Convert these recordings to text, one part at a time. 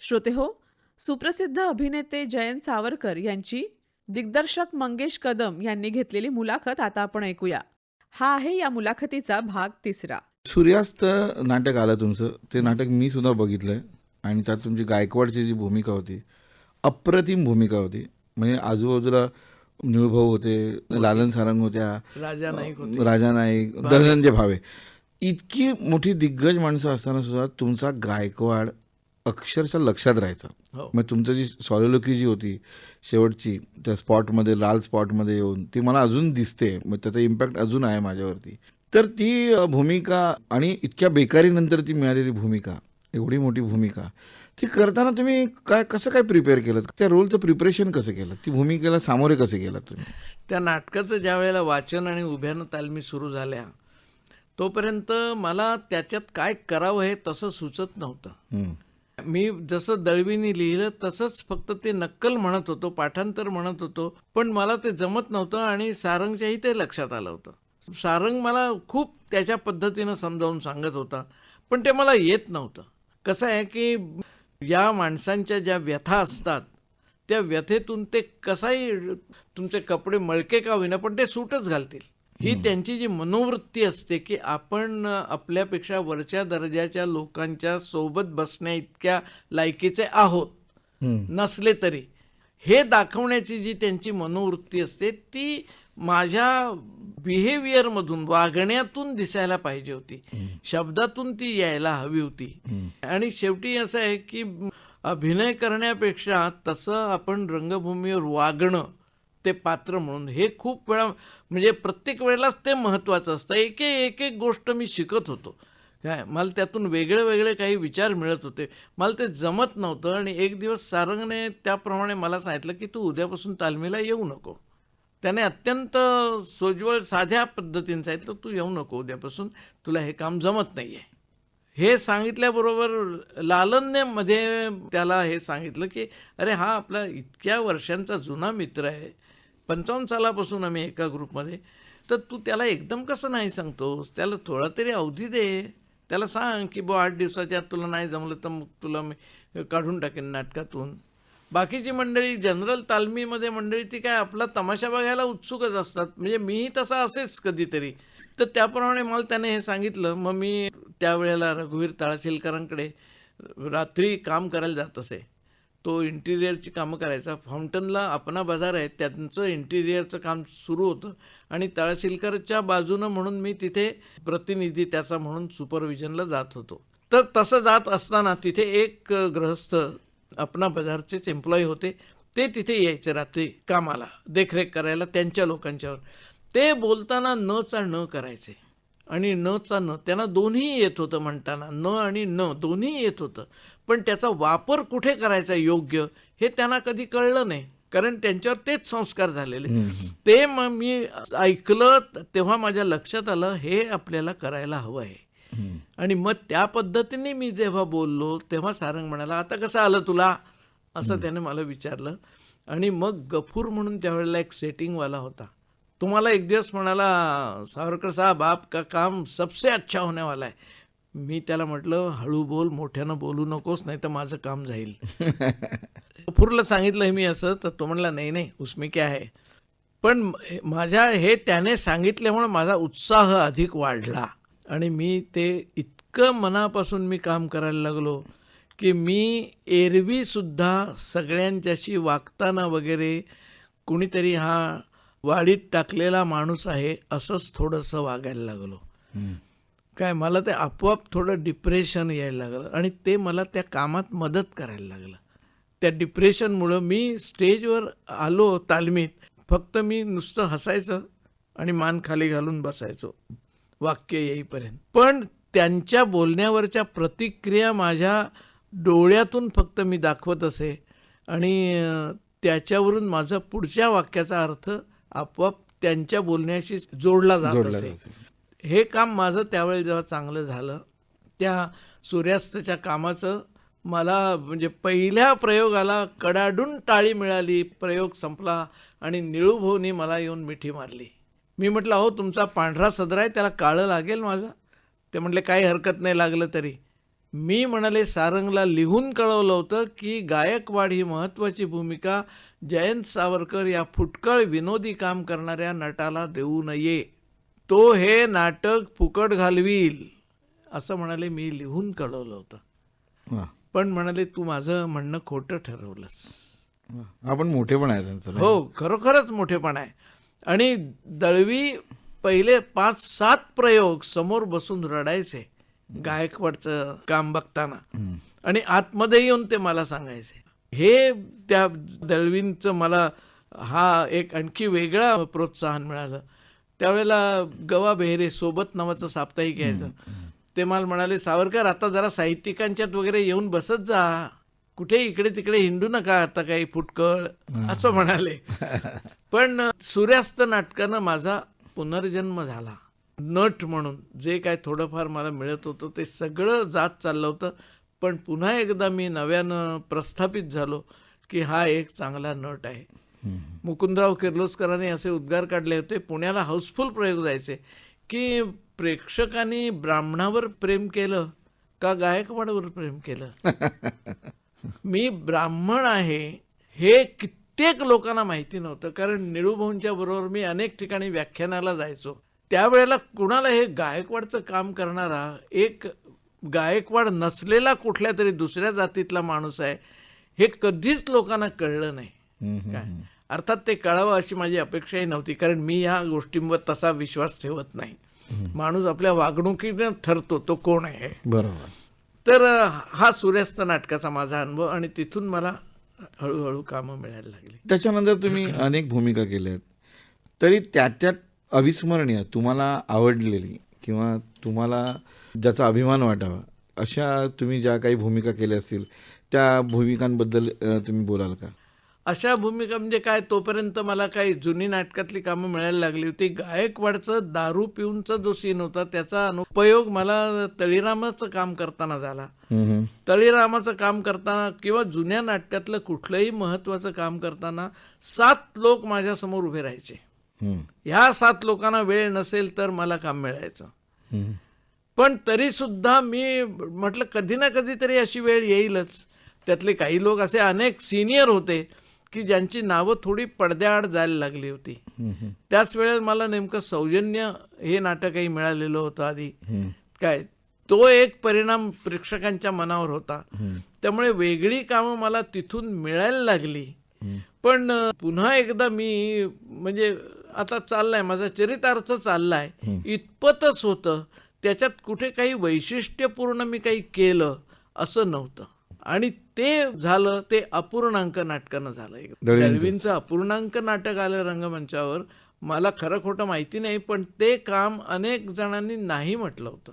श्रोतेहो, सुप्रसिद्ध अभिनेते जयंत सावरकर यांची दिग्दर्शक मंगेश कदम यांनी घेतलेली मुलाखत आता आपण ऐकूया. हा आहे या मुलाखतीचा भाग 3. सूर्यास्त नाटक आलं तुमचं. ते नाटक मी सुद्धा बघितलंय आणि त्यात तुमची गायकवाडची जी भूमिका होती, अप्रतिम भूमिका होती. म्हणजे आजूबाजूला निळूभाऊ होते, लालन सारंग होत्या, राजा नाईक, धनंजय भावे, इतकी मोठी दिग्गज माणसं असताना सुद्धा तुमचा गायकवाड अक्षरशः लक्षात राहायचा. मग तुमचं जी सॉलिलोकी जी होती शेवटची त्या स्पॉटमध्ये, लाल स्पॉटमध्ये येऊन, ती मला अजून दिसते. मग त्याचा इम्पॅक्ट अजून आहे माझ्यावरती. तर ती भूमिका आणि इतक्या बेकारीनंतर ती मिळालेली भूमिका, एवढी मोठी भूमिका, ती करताना तुम्ही कसं काय प्रिपेअर केलं? त्या रोलचं प्रिपरेशन कसं केलं? ती भूमिकेला सामोरे कसे गेलात तुम्ही? त्या नाटकाचं ज्या वेळेला वाचन आणि उभ्यानं तालमी सुरू झाल्या तोपर्यंत मला त्याच्यात काय करावं हे तसं सुचत नव्हतं. मी जसं दळवीनी लिहिलं तसंच फक्त ते नक्कल म्हणत होतो, पाठांतर म्हणत होतो, पण मला ते जमत नव्हतं. आणि सारंगच्याही ते लक्षात आलं होतं. सारंग मला खूप त्याच्या पद्धतीनं समजावून सांगत होता, पण ते मला येत नव्हतं. कसं आहे की या माणसांच्या ज्या व्यथा असतात त्या व्यथेतून ते कसाही तुमचे कपडे मळके का होईना पण ते सूटच घालतील, ही त्यांची जी मनोवृत्ती असते की आपण आपल्यापेक्षा वरच्या दर्जाच्या लोकांच्या सोबत बसण्या इतक्या लायकीचे आहोत नसले तरी, हे दाखवण्याची जी त्यांची मनोवृत्ती असते ती माझ्या बिहेवियरमधून, वागण्यातून दिसायला पाहिजे होती, शब्दातून ती यायला हवी होती. आणि शेवटी असं आहे की अभिनय करण्यापेक्षा तसं आपण रंगभूमीवर वागणं, ते पात्र म्हणून, हे खूप वेळा म्हणजे प्रत्येक वेळेलाच ते महत्त्वाचं असतं. एक एक गोष्ट मी शिकत होतो. काय मला त्यातून वेगळे वेगळे काही विचार मिळत होते. मला ते जमत नव्हतं. आणि एक दिवस सारंगने त्याप्रमाणे मला सांगितलं की तू उद्यापासून तालमीला येऊ नको. त्याने अत्यंत सोज्वळ साध्या पद्धतीने सांगितलं, तू येऊ नको उद्यापासून, तुला हे काम जमत नाही आहे. हे सांगितल्याबरोबर लालनने मध्ये त्याला हे सांगितलं की अरे हा आपला इतक्या वर्षांचा जुना मित्र आहे, 55 सालापासून आम्ही एका ग्रुपमध्ये, तर तू त्याला एकदम कसं नाही सांगतोस, त्याला थोडा तरी अवधी दे, त्याला सांग की 8 दिवसाच्या आत तुला नाही जमलं तर मग तुला मी काढून टाकेन नाटकातून. बाकीची मंडळी, जनरल तालमीमध्ये मंडळी, ती काय आपला तमाशा बघायला उत्सुकच असतात, म्हणजे मीही तसा असेच कधीतरी. तर त्याप्रमाणे मला त्याने हे सांगितलं. मग मी त्यावेळेला रघुवीर तळाशीलकरांकडे रात्री काम करायला जात असे. तो इंटिरियरची कामं करायचा. फाउंटनला अपना बाजार आहे, त्यांचं इंटिरियरचं काम सुरू होतं आणि तळाशीलकरच्या बाजूनं म्हणून मी तिथे प्रतिनिधी त्याचा म्हणून सुपरविजनला जात होतो. तर तसं जात असताना तिथे एक गृहस्थ अपना बाजारचेच एम्प्लॉई होते, ते तिथे यायचे रात्री कामाला, देखरेख करायला त्यांच्या लोकांच्यावर. ते बोलताना नचा न करायचे आणि नचा न, त्यांना दोन्ही येत होतं म्हणताना, न आणि न दोन्ही येत होतं, पण त्याचा वापर कुठे करायचा योग्य हे त्यांना कधी कळलं नाही, कारण त्यांच्यावर तेच संस्कार झालेले. ते मग मी ऐकलं तेव्हा माझ्या लक्षात आलं हे आपल्याला करायला हवं आहे. आणि मग त्या पद्धतीने मी जेव्हा बोललो तेव्हा सारंग म्हणाला, आता कसं आलं तुला, असं त्याने मला विचारलं. आणि मग गफूर म्हणून त्यावेळेला एक सेटिंगवाला होता, तुम्हाला एक दिवस म्हणाला, सावरकर साहब आपका काम सबसे अच्छा होने वाला है. मी त्याला म्हटलं, हळू बोल, मोठ्यानं बोलू नकोस, नाही तर माझं काम जाईल. गफूरला सांगितलं मी असं, तर तो म्हणला नाही नाही उसमें क्या है. पण माझ्या हे त्याने सांगितल्यामुळे माझा उत्साह अधिक वाढला आणि मी ते इतकं मनापासून मी काम करायला लागलो की मी एरवीसुद्धा सगळ्यांच्याशी वागताना वगैरे कुणीतरी हा वाडीत टाकलेला माणूस आहे असंच थोडंसं वागायला लागलो. काय मला ते आपोआप थोडं डिप्रेशन यायला लागलं आणि ते मला त्या कामात मदत करायला लागलं. त्या डिप्रेशनमुळं मी स्टेजवर आलो तालमीत, फक्त मी नुसतं हसायचं आणि मान खाली घालून बसायचो वाक्य येईपर्यंत. पण त्यांच्या बोलण्यावरच्या प्रतिक्रिया माझ्या डोळ्यातून फक्त मी दाखवत असे आणि त्याच्यावरून माझा पुढच्या वाक्याचा अर्थ आपोआप त्यांच्या बोलण्याशी जोडला जात असे. हे काम माझं त्यावेळेला जेव्हा चांगलं झालं, त्या सूर्यास्ताच्या कामाचं मला म्हणजे पहिल्या प्रयोगाला कडाडून टाळी मिळाली. प्रयोग संपला आणि निळूभाऊनी मला येऊन मिठी मारली. मी म्हटलं, अहो तुमचा पांढरा सदरा आहे, त्याला काळं लागेल माझा. ते म्हटले काही हरकत नाही लागलं तरी. मी म्हणाले सारंगला लिहून कळवलं होतं की गायकवाड ही महत्त्वाची भूमिका जयंत सावरकर या फुटकळ विनोदी काम करणाऱ्या नटाला देऊ नये, तो हे नाटक फुकट घालवील असं म्हणाले मी लिहून कळवलं होतं. वा पण म्हणाले तू माझं म्हणणं खोटं ठरवलंस. वा. आपण मोठेपण आहे त्यांचं नाही? हो, खरोखरच मोठेपण आहे. आणि दळवी पहिले 5-7 प्रयोग समोर बसून रडायचे गायकवाडचं काम बघताना, आणि आतमध्ये येऊन ते मला सांगायचे. हे त्या दळवींचं मला हा एक आणखी वेगळा प्रोत्साहन मिळालं. त्यावेळेला गवा बेहरे सोबत नावाचं साप्ताहिक यायचं. ते मला म्हणाले सावरकर आता जरा साहित्यिकांच्यात वगैरे येऊन बसत जा, कुठे इकडे तिकडे हिंडू नका आता काही फुटकळ असं म्हणाले. पण सूर्यास्त नाटकानं माझा पुनर्जन्म झाला. नट म्हणून जे काय थोडंफार मला मिळत होतं ते सगळं जात चाललं होतं. पण पुन्हा एकदा मी नव्यानं प्रस्थापित झालो की हा एक चांगला नट आहे. मुकुंदराव किर्लोस्करांनी असे उद्गार काढले होते, पुण्याला हाऊसफुल प्रयोग जायचे की प्रेक्षकांनी ब्राह्मणावर प्रेम केलं का गायकवाडवर प्रेम केलं. मी ब्राह्मण आहे हे कित्येक लोकांना माहिती नव्हतं, कारण निळूभाऊंच्या बरोबर मी अनेक ठिकाणी व्याख्यानाला जायचो. त्यावेळेला कुणाला हे गायकवाडचं काम करणारा एक गायकवाड नसलेला कुठल्या तरी दुसऱ्या जातीतला माणूस आहे हे कधीच लोकांना कळलं नाही. काय अर्थात ते कळावं अशी माझी अपेक्षाही नव्हती, कारण मी ह्या गोष्टींवर तसा विश्वास ठेवत नाही. माणूस आपल्या वागणुकीने ठरतो तो कोण आहे. बरोबर. तर हा सूर्यास्त नाटकाचा माझा अनुभव, आणि तिथून मला हळूहळू कामं मिळायला लागली. त्याच्यानंतर तुम्ही अनेक भूमिका केल्या आहेत, तरी त्यात अविस्मरणीय तुम्हाला आवडलेली किंवा तुम्हाला ज्याचा अभिमान वाटावा अशा तुम्ही ज्या काही भूमिका केल्या असतील त्या भूमिकांबद्दल तुम्ही बोलाल का? अशा भूमिका म्हणजे काय, तोपर्यंत मला काही जुनी नाटकातली कामं मिळायला लागली होती. गायकवाडचं दारू पिऊनचा जो सीन होता त्याचा अनुपयोग मला तळीरामाचं काम करताना झाला. तळीरामाचं काम करताना किंवा जुन्या नाटकातलं कुठलंही महत्त्वाचं काम करताना 7 लोक माझ्यासमोर उभे राहायचे. ह्या 7 लोकांना वेळ नसेल तर मला काम मिळायचं. पण तरी सुद्धा मी म्हटलं कधी ना कधीतरी अशी वेळ येईलच. त्यातले काही लोक असे अनेक सिनियर होते की ज्यांची नावं थोडी पडद्याआड जायला लागली होती. त्याच वेळेला मला नेमकं सौजन्य हे नाटकही मिळालेलं होतं आधी. काय तो एक परिणाम प्रेक्षकांच्या मनावर होता. त्यामुळे वेगळी कामं मला तिथून मिळायला लागली. पण पुन्हा एकदा मी म्हणजे आता चाललाय माझा चरितार्थ चाललाय इतपतच होतं, त्याच्यात कुठे काही वैशिष्ट्यपूर्ण मी काही केलं असं नव्हतं. आणि ते झालं ते अपूर्णांक नाटकानं झालं. दळवींचं अपूर्णांक नाटक आलं रंगमंचावर. मला खरं खोटं माहिती नाही, पण ते काम अनेक जणांनी नाही म्हटलं होतं.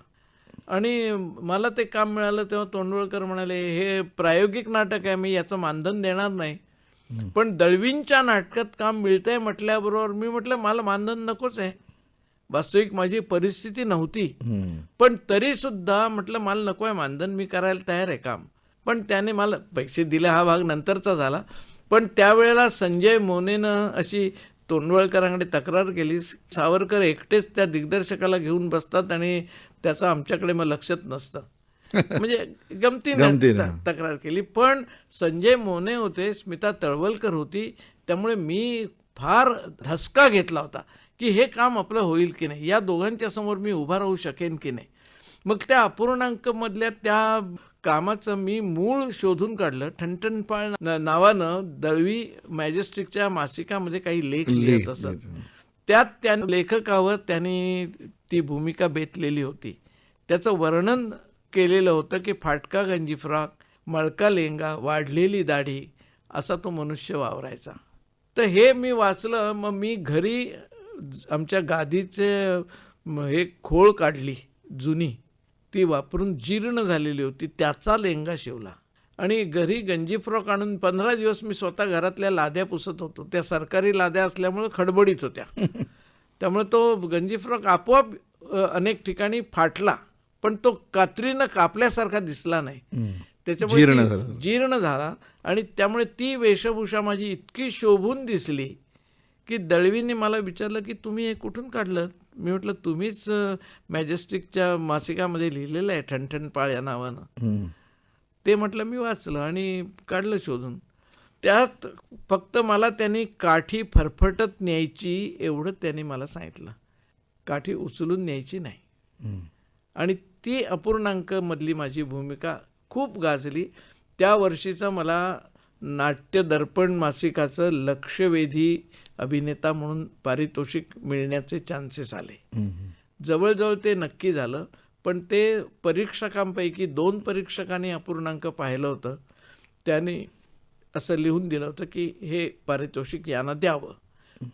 आणि मला ते काम मिळालं तेव्हा तोंडवळकर म्हणाले हे प्रायोगिक नाटक आहे, मी याचं मानधन देणार नाही. पण दळवींच्या नाटकात काम मिळतंय म्हटल्याबरोबर मी म्हटलं मला मानधन नकोच आहे. वास्तविक माझी परिस्थिती नव्हती, पण तरी सुद्धा म्हटलं मला नको आहे मानधन, मी करायला तयार आहे काम. पण त्याने मला पैसे दिले हा भाग नंतरचा झाला. पण त्यावेळेला संजय मोनेनं अशी तोंडवळकरांकडे तक्रार केली, सावरकर एकटेच त्या दिग्दर्शकाला घेऊन बसतात आणि त्याचं आमच्याकडे मग लक्षच नसतं. म्हणजे गमतीने तक्रार केली. पण संजय मोने होते, स्मिता तळवलकर होती, त्यामुळे मी फार धसका घेतला होता की हे काम आपलं होईल की नाही, या दोघांच्या समोर मी उभा राहू शकेन की नाही. मग त्या अपूर्णांकमधल्या त्या कामाचं मी मूळ शोधून काढलं. ठणठणपाळ नावानं दळवी मॅजेस्टिकच्या मासिकामध्ये काही लेख लिहित असत. त्यात त्या लेखकावर त्यांनी ती भूमिका बेतलेली होती. त्याचं वर्णन केलेलं होतं की फाटका गंजी फ्रॉक, मळका लेंगा, वाढलेली दाढी असा तो मनुष्य वावरायचा. तर हे मी वाचलं. मग मी घरी आमच्या गादीचे हे खोळ काढली जुनी, ती वापरून जीर्ण झालेली होती, त्याचा लेंगा शिवला आणि घरी गंजी फ्रॉक आणून 15 दिवस मी स्वतः घरातल्या लाद्या पुसत होतो. त्या सरकारी लाद्या असल्यामुळे खडबडीत होत्या. त्यामुळे तो गंजी फ्रॉक आपोआप अनेक ठिकाणी फाटला, पण तो कात्रीनं कापल्यासारखा दिसला नाही. त्याच्यामुळे जीर्ण झाला आणि त्यामुळे ती वेशभूषा माझी इतकी शोभून दिसली की दळवींनी मला विचारलं की तुम्ही हे कुठून काढलं. मी म्हटलं तुम्हीच मॅजेस्टिकच्या मासिकामध्ये लिहिलेलं आहे ठणठण पाळ या नावानं. ते म्हटलं मी वाचलं आणि काढलं शोधून. त्यात फक्त मला त्यांनी काठी फरफटत न्यायची एवढं त्यांनी मला सांगितलं, काठी उचलून न्यायची नाही. आणि ती अपूर्णांकमधली माझी भूमिका खूप गाजली. त्या वर्षीचा मला नाट्य दर्पण मासिकाचं लक्षवेधी अभिनेता म्हणून पारितोषिक मिळण्याचे चान्सेस आले. जवळजवळ ते नक्की झालं, पण ते परीक्षकांपैकी 2 परीक्षकांनी अपूर्णांक पाहिलं होतं. त्यांनी असं लिहून दिलं होतं की हे पारितोषिक यांना द्यावं.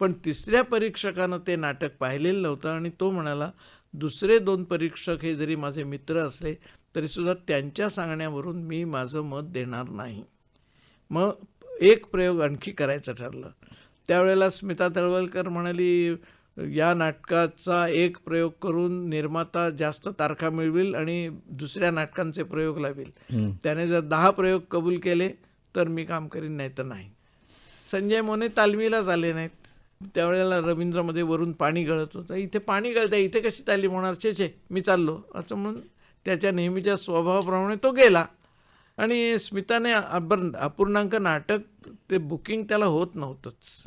पण 3ऱ्या परीक्षकानं ते नाटक पाहिलेलं नव्हतं आणि तो म्हणाला दुसरे 2 परीक्षक हे जरी माझे मित्र असले तरीसुद्धा त्यांच्या सांगण्यावरून मी माझं मत देणार नाही. मग एक प्रयोग आणखी करायचं ठरलं. त्यावेळेला स्मिता तळवलकर म्हणाली या नाटकाचा एक प्रयोग करून निर्माता जास्त तारखा मिळवेल आणि दुसऱ्या नाटकांचे प्रयोग लावेल. त्याने जर 10 प्रयोग कबूल केले तर मी काम करीन, नाही तर नाही. संजय मोने तालमीलाच आले नाहीत. त्यावेळेला रवींद्रमध्ये वरून पाणी गळत होतं. इथे पाणी गळतं, इथे कशी तालीम होणार, छे मी चाललो असं म्हणून त्याच्या नेहमीच्या स्वभावाप्रमाणे तो गेला. आणि स्मिताने अपूर्णांक नाटक ते बुकिंग त्याला होत नव्हतंच.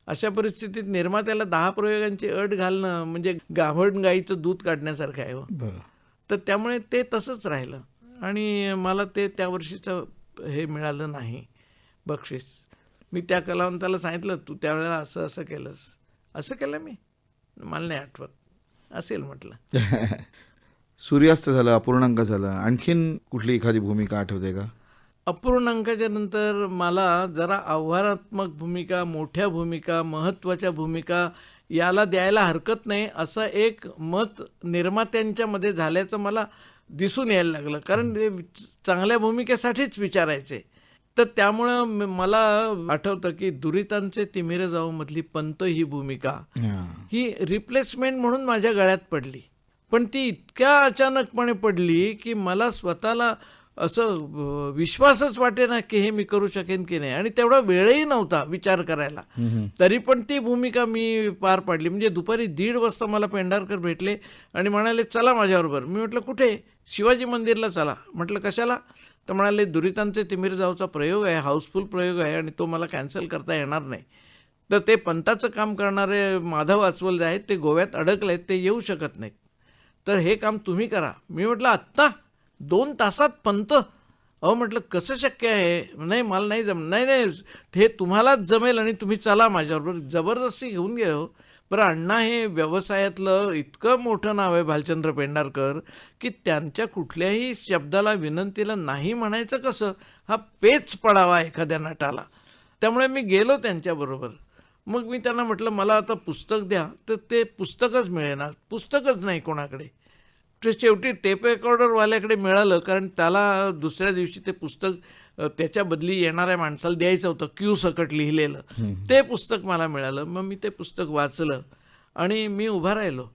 अशा परिस्थितीत निर्मात्याला 10 प्रयोगांची अट घालणं म्हणजे गाभण गाईचं दूध काढण्यासारखं आहे हो. तर त्यामुळे ते तसंच राहिलं आणि मला ते त्या वर्षीचं हे मिळालं नाही बक्षीस. मी त्या कलावंताला सांगितलं तू त्यावेळेला असं असं केलंस. असं केलं मी, मला नाही आठवत, असेल म्हटलं. सूर्यास्त झालं, अपूर्णांक झालं, आणखीन कुठली एखादी भूमिका आठवते का? अपूर्णांकाच्या नंतर मला जरा आव्हानात्मक भूमिका, मोठ्या भूमिका, महत्त्वाच्या भूमिका याला द्यायला हरकत नाही असं एक मत निर्मात्यांच्या मध्ये झाल्याचं मला दिसून यायला लागलं. कारण ते चांगल्या भूमिकेसाठीच विचारायचे. तर त्यामुळं मला आठवतं की दुरितांचे तिमिरे जाऊ मधली पंत ही भूमिका ही रिप्लेसमेंट म्हणून माझ्या गळ्यात पडली. पण ती इतक्या अचानकपणे पडली की मला स्वतःला असं विश्वासच वाटेना की हे मी करू शकेन की नाही. आणि तेवढा वेळही नव्हता विचार करायला. तरी पण ती भूमिका मी पार पाडली. म्हणजे दुपारी 1:30 वाजता मला पेंढारकर भेटले आणि म्हणाले चला माझ्याबरोबर. मी म्हटलं कुठे? शिवाजी मंदिरला चला. म्हटलं कशाला? तर म्हणाले दुरितांचे तिमिर जाऊचा प्रयोग आहे, हाऊसफुल प्रयोग आहे आणि तो मला कॅन्सल करता येणार नाही. तर ते पंताचं काम करणारे माधव अस्वल जे आहेत ते गोव्यात अडकले आहेत, ते येऊ शकत नाहीत. तर हे काम तुम्ही करा. मी म्हटलं आत्ता 2 तासात पंत? अहो म्हटलं कसं शक्य आहे? नाही मला नाही नाही हे तुम्हालाच जमेल आणि तुम्ही चला माझ्याबरोबर. जबरदस्ती घेऊन गेलो. बरं अण्णा हे व्यवसायातलं इतकं मोठं नाव आहे भालचंद्र पेंढारकर की त्यांच्या कुठल्याही शब्दाला विनंतीला नाही म्हणायचं कसं, हा पेच पडावा एखाद्या नटाला. त्यामुळे मी गेलो त्यांच्याबरोबर. मग मी त्यांना म्हटलं मला आता पुस्तक द्या. तर ते पुस्तकच मिळेना, पुस्तकच नाही कोणाकडे. ते शेवटी टेप रेकॉर्डरवाल्याकडे मिळालं, कारण त्याला दुसऱ्या दिवशी ते पुस्तक त्याच्या बदली येणाऱ्या माणसाला द्यायचं होतं, क्यू सकट लिहिलेलं. ते पुस्तक मला मिळालं. मग मी ते पुस्तक वाचलं आणि मी उभा राहिलो.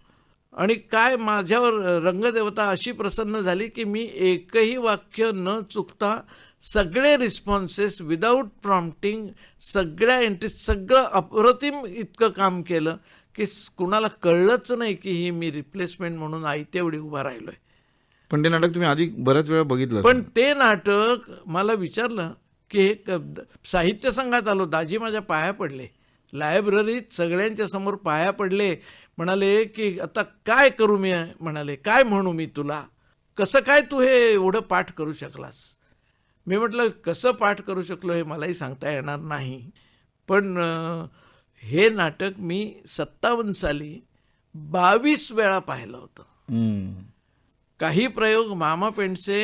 आणि काय माझ्यावर रंगदेवता अशी प्रसन्न झाली की मी एकही वाक्य न चुकता सगळे रिस्पॉन्सेस विदाऊट प्रॉम्प्टिंग, सगळ्या एंट्रीज, सगळं अप्रतिम इतकं काम केलं की कुणाला कळलंच नाही की ही मी रिप्लेसमेंट म्हणून आयतेवढी उभा राहिलोय. पण ते नाटक तुम्ही आधी बऱ्याच वेळा बघितलं. पण ते नाटक मला विचारलं की हे साहित्य संघात आलो, दाजी माझ्या पाया पडले, लायब्ररीत सगळ्यांच्या समोर पाया पडले. म्हणाले की आता काय करू मी? म्हणाले काय म्हणू मी तुला? कसं काय तू हे एवढं पाठ करू शकलास? मी म्हटलं कसं पाठ करू शकलो हे मलाही सांगता येणार नाही. पण हे नाटक मी 57 साली 22 वेळा पाहिलं होतं. काही प्रयोग मामा पेंडसे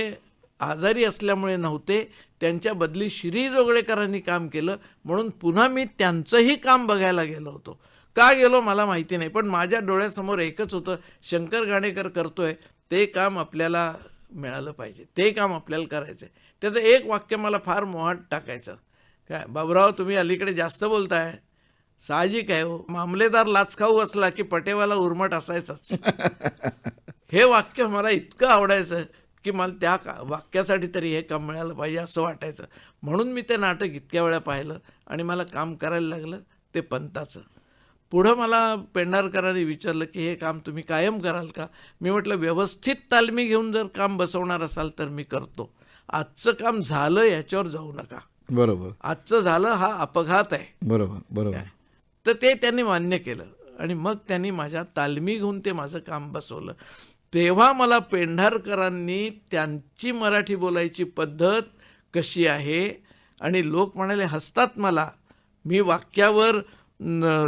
आजारी असल्यामुळे नव्हते, त्यांच्या बदली श्री जोगळेकरांनी काम केलं म्हणून पुन्हा मी त्यांचंही काम बघायला गेलो होतो. का गेलो मला माहिती नाही, पण माझ्या डोळ्यासमोर एकच होतं, शंकर गाणेकर करतोय ते काम आपल्याला मिळालं पाहिजे, ते काम आपल्याला करायचं आहे. त्याचं एक वाक्य मला फार मोहात टाकायचं. काय बाबूराव तुम्ही अलीकडे जास्त बोलताय. साहजिक आहे हो, मामलेदार लाचखाऊ असला की पटेवाला उर्मट असायचाच. हे वाक्य मला इतकं आवडायचं की मला त्या वाक्यासाठी तरी हे काम मिळालं पाहिजे असं वाटायचं. म्हणून मी ते नाटक इतक्या वेळा पाहिलं आणि मला काम करायला लागलं ते पंताचं. पुढं मला पेंढारकरांनी विचारलं की हे काम तुम्ही कायम कराल का? मी म्हटलं व्यवस्थित तालमी घेऊन जर काम बसवणार असाल तर मी करतो. आजचं काम झालं याच्यावर जाऊ नका. बरोबर आजचं झालं हा अपघात आहे. बरोबर बरोबर. तर ते त्यांनी मान्य केलं आणि मग त्यांनी माझ्या तालमी घेऊन ते माझं काम बसवलं. तेव्हा मला पेंढारकरांनी त्यांची मराठी बोलायची पद्धत कशी आहे आणि लोक म्हणाले हसतात मला, मी वाक्यावर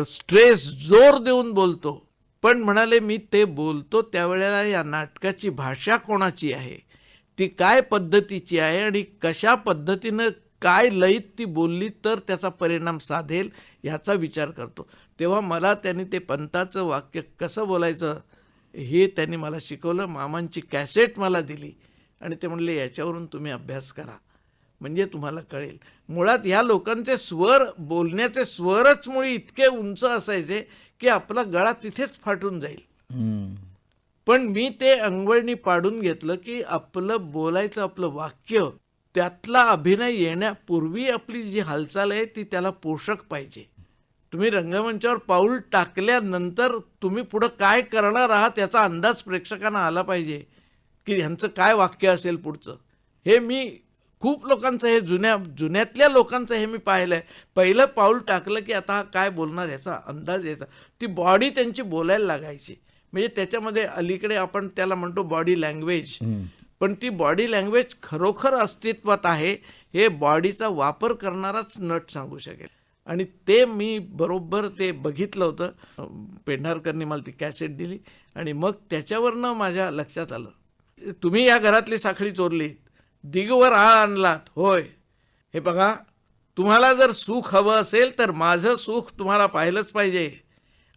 स्ट्रेस जोर देऊन बोलतो, पण म्हणाले मी ते बोलतो त्यावेळेला या नाटकाची भाषा कोणाची आहे, ती काय पद्धतीची आहे आणि कशा पद्धतीनं काय लयीत ती बोलली तर त्याचा परिणाम साधेल याचा विचार करतो. तेव्हा मला त्यांनी ते पंताचं वाक्य कसं बोलायचं हे त्यांनी मला शिकवलं. मामांची कॅसेट मला दिली आणि ते म्हणले याच्यावरून तुम्ही अभ्यास करा म्हणजे तुम्हाला कळेल. मुळात ह्या लोकांचे स्वर, बोलण्याचे स्वरच मुळी इतके उंच असायचे की आपला गळा तिथेच फाटून जाईल. पण मी ते अंगवळणी पाडून घेतलं की आपलं बोलायचं, आपलं वाक्य त्यातला अभिनय येण्यापूर्वी आपली जी हालचाल आहे ती त्याला पोषक पाहिजे. तुम्ही रंगमंचावर पाऊल टाकल्यानंतर तुम्ही पुढं काय करणार आहात याचा अंदाज प्रेक्षकांना आला पाहिजे की ह्यांचं काय वाक्य असेल पुढचं. हे मी खूप लोकांचं, हे जुन्यातल्या लोकांचं हे मी पाहिलं आहे. पहिलं पाऊल टाकलं की आता काय बोलणार याचा अंदाज यायचा. ती बॉडी त्यांची बोलायला लागायची. म्हणजे त्याच्यामध्ये अलीकडे आपण त्याला म्हणतो बॉडी लँग्वेज, पण ती बॉडी लँग्वेज खरोखर अस्तित्वात आहे हे बॉडीचा वापर करणाराच नट सांगू शकेल. आणि ते मी बरोबर ते बघितलं होतं. पेंढारकरनी मला ती कॅसेट दिली आणि मग त्याच्यावरनं माझ्या लक्षात आलं, तुम्ही या घरातली साखळी चोरलीत, दिगवर आळ आणलात, होय, हे बघा तुम्हाला जर सुख हवं असेल तर माझं सुख तुम्हाला पाहिलंच पाहिजे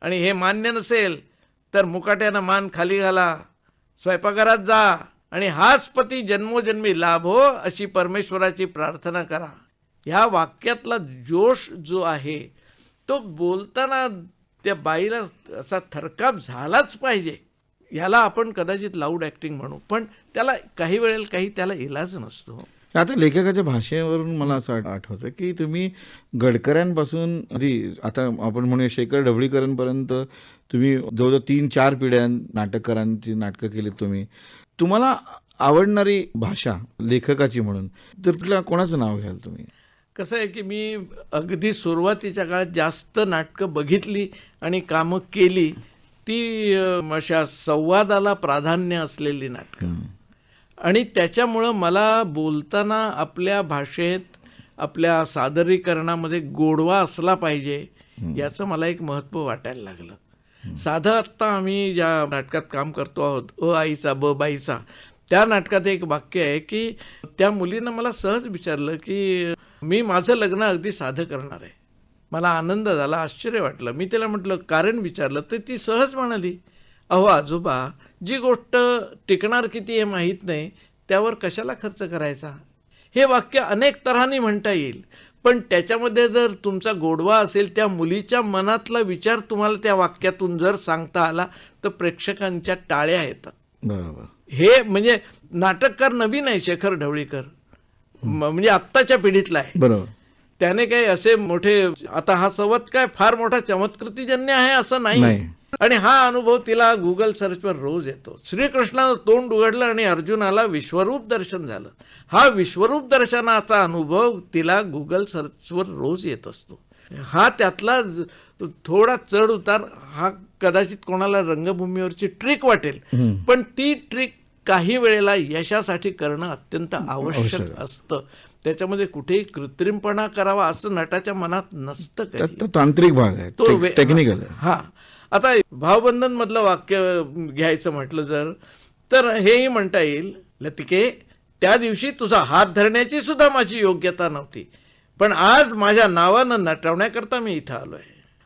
आणि हे मान्य नसेल तर मुकाट्यानं मान खाली घाला, स्वयंपाकघरात जा आणि हाच पती जन्मोजन्मी लाभो अशी परमेश्वराची प्रार्थना करा. ह्या वाक्यातला जोश जो आहे तो बोलताना त्या बाईला असा थरकाप झालाच पाहिजे. ह्याला आपण कदाचित लाऊड ॲक्टिंग म्हणू, पण त्याला काही वेळेला काही त्याला इलाज नसतो. आता लेखकाच्या भाषेवरून मला असं आठवतं की तुम्ही गडकऱ्यांपासून आता आपण म्हणूया शेखर ढवळीकरांपर्यंत तुम्ही जवळजवळ 3-4 पिढ्या नाटककारांची नाटकं केलीत तुम्ही. तुम्हाला आवडणारी भाषा लेखकाची म्हणून तर तुला कोणाचं नाव घ्याल तुम्ही? कसं आहे की मी अगदी सुरुवातीच्या काळात जास्त नाटकं बघितली आणि कामं केली ती अशा संवादाला प्राधान्य असलेली नाटकं. आणि त्याच्यामुळं मला बोलताना आपल्या भाषेत, आपल्या सादरीकरणामध्ये गोडवा असला पाहिजे याचं मला एक महत्त्व वाटायला लागलं. साधं आत्ता आम्ही ज्या नाटकात काम करतो आहोत, अ आईचा ब बाईचा, त्या नाटकात एक वाक्य आहे की त्या मुलीनं मला सहज विचारलं की मी माझं लग्न अगदी साधं करणार आहे. मला आनंद झाला, आश्चर्य वाटलं. मी तिला म्हटलं कारण विचारलं, तर ती सहज म्हणाली, अहो आजोबा, जी गोष्ट टिकणार किती हे माहीत नाही त्यावर कशाला खर्च करायचा. हे वाक्य अनेक तऱ्हांनी म्हणता येईल, पण त्याच्यामध्ये जर तुमचा गोडवा असेल, त्या मुलीच्या मनातला विचार तुम्हाला त्या वाक्यातून जर सांगता आला तर प्रेक्षकांच्या टाळ्या येतात. बरोबर. हे म्हणजे नाटककार नवीन आहे शेखर ढवळीकर, म्हणजे आत्ताच्या पिढीतला आहे. बरोबर. त्याने काही असे मोठे, आता हा संवाद काय फार मोठा चमत्कृतीजन्य आहे असं नाही. आणि हा अनुभव तिला गुगल सर्चवर रोज येतो. श्रीकृष्णानं तोंड उघडलं आणि अर्जुनाला विश्वरूप दर्शन झालं. हा विश्वरूप दर्शनाचा अनुभव तिला गुगल सर्चवर रोज येत असतो. हा त्यातला थोडा चढ उतार हा कदाचित कोणाला रंगभूमीवरची ट्रिक वाटेल, पण ती ट्रिक काही वेळेला यशासाठी करणं अत्यंत आवश्यक असतं. त्याच्यामध्ये कुठेही कृत्रिमपणा करावा असं नटाच्या मनात नसतं. तो तांत्रिक भाग आहे, तो टेक्निकल आहे. हा. आता भावबंधन मधलं वाक्य घ्यायचं म्हटलं जर, तर हेही म्हणता येईल, लतिके त्या दिवशी तुझा हात धरण्याची सुद्धा माझी योग्यता नव्हती, पण आज माझ्या नावानं नटवण्याकरता मी इथं आलोय.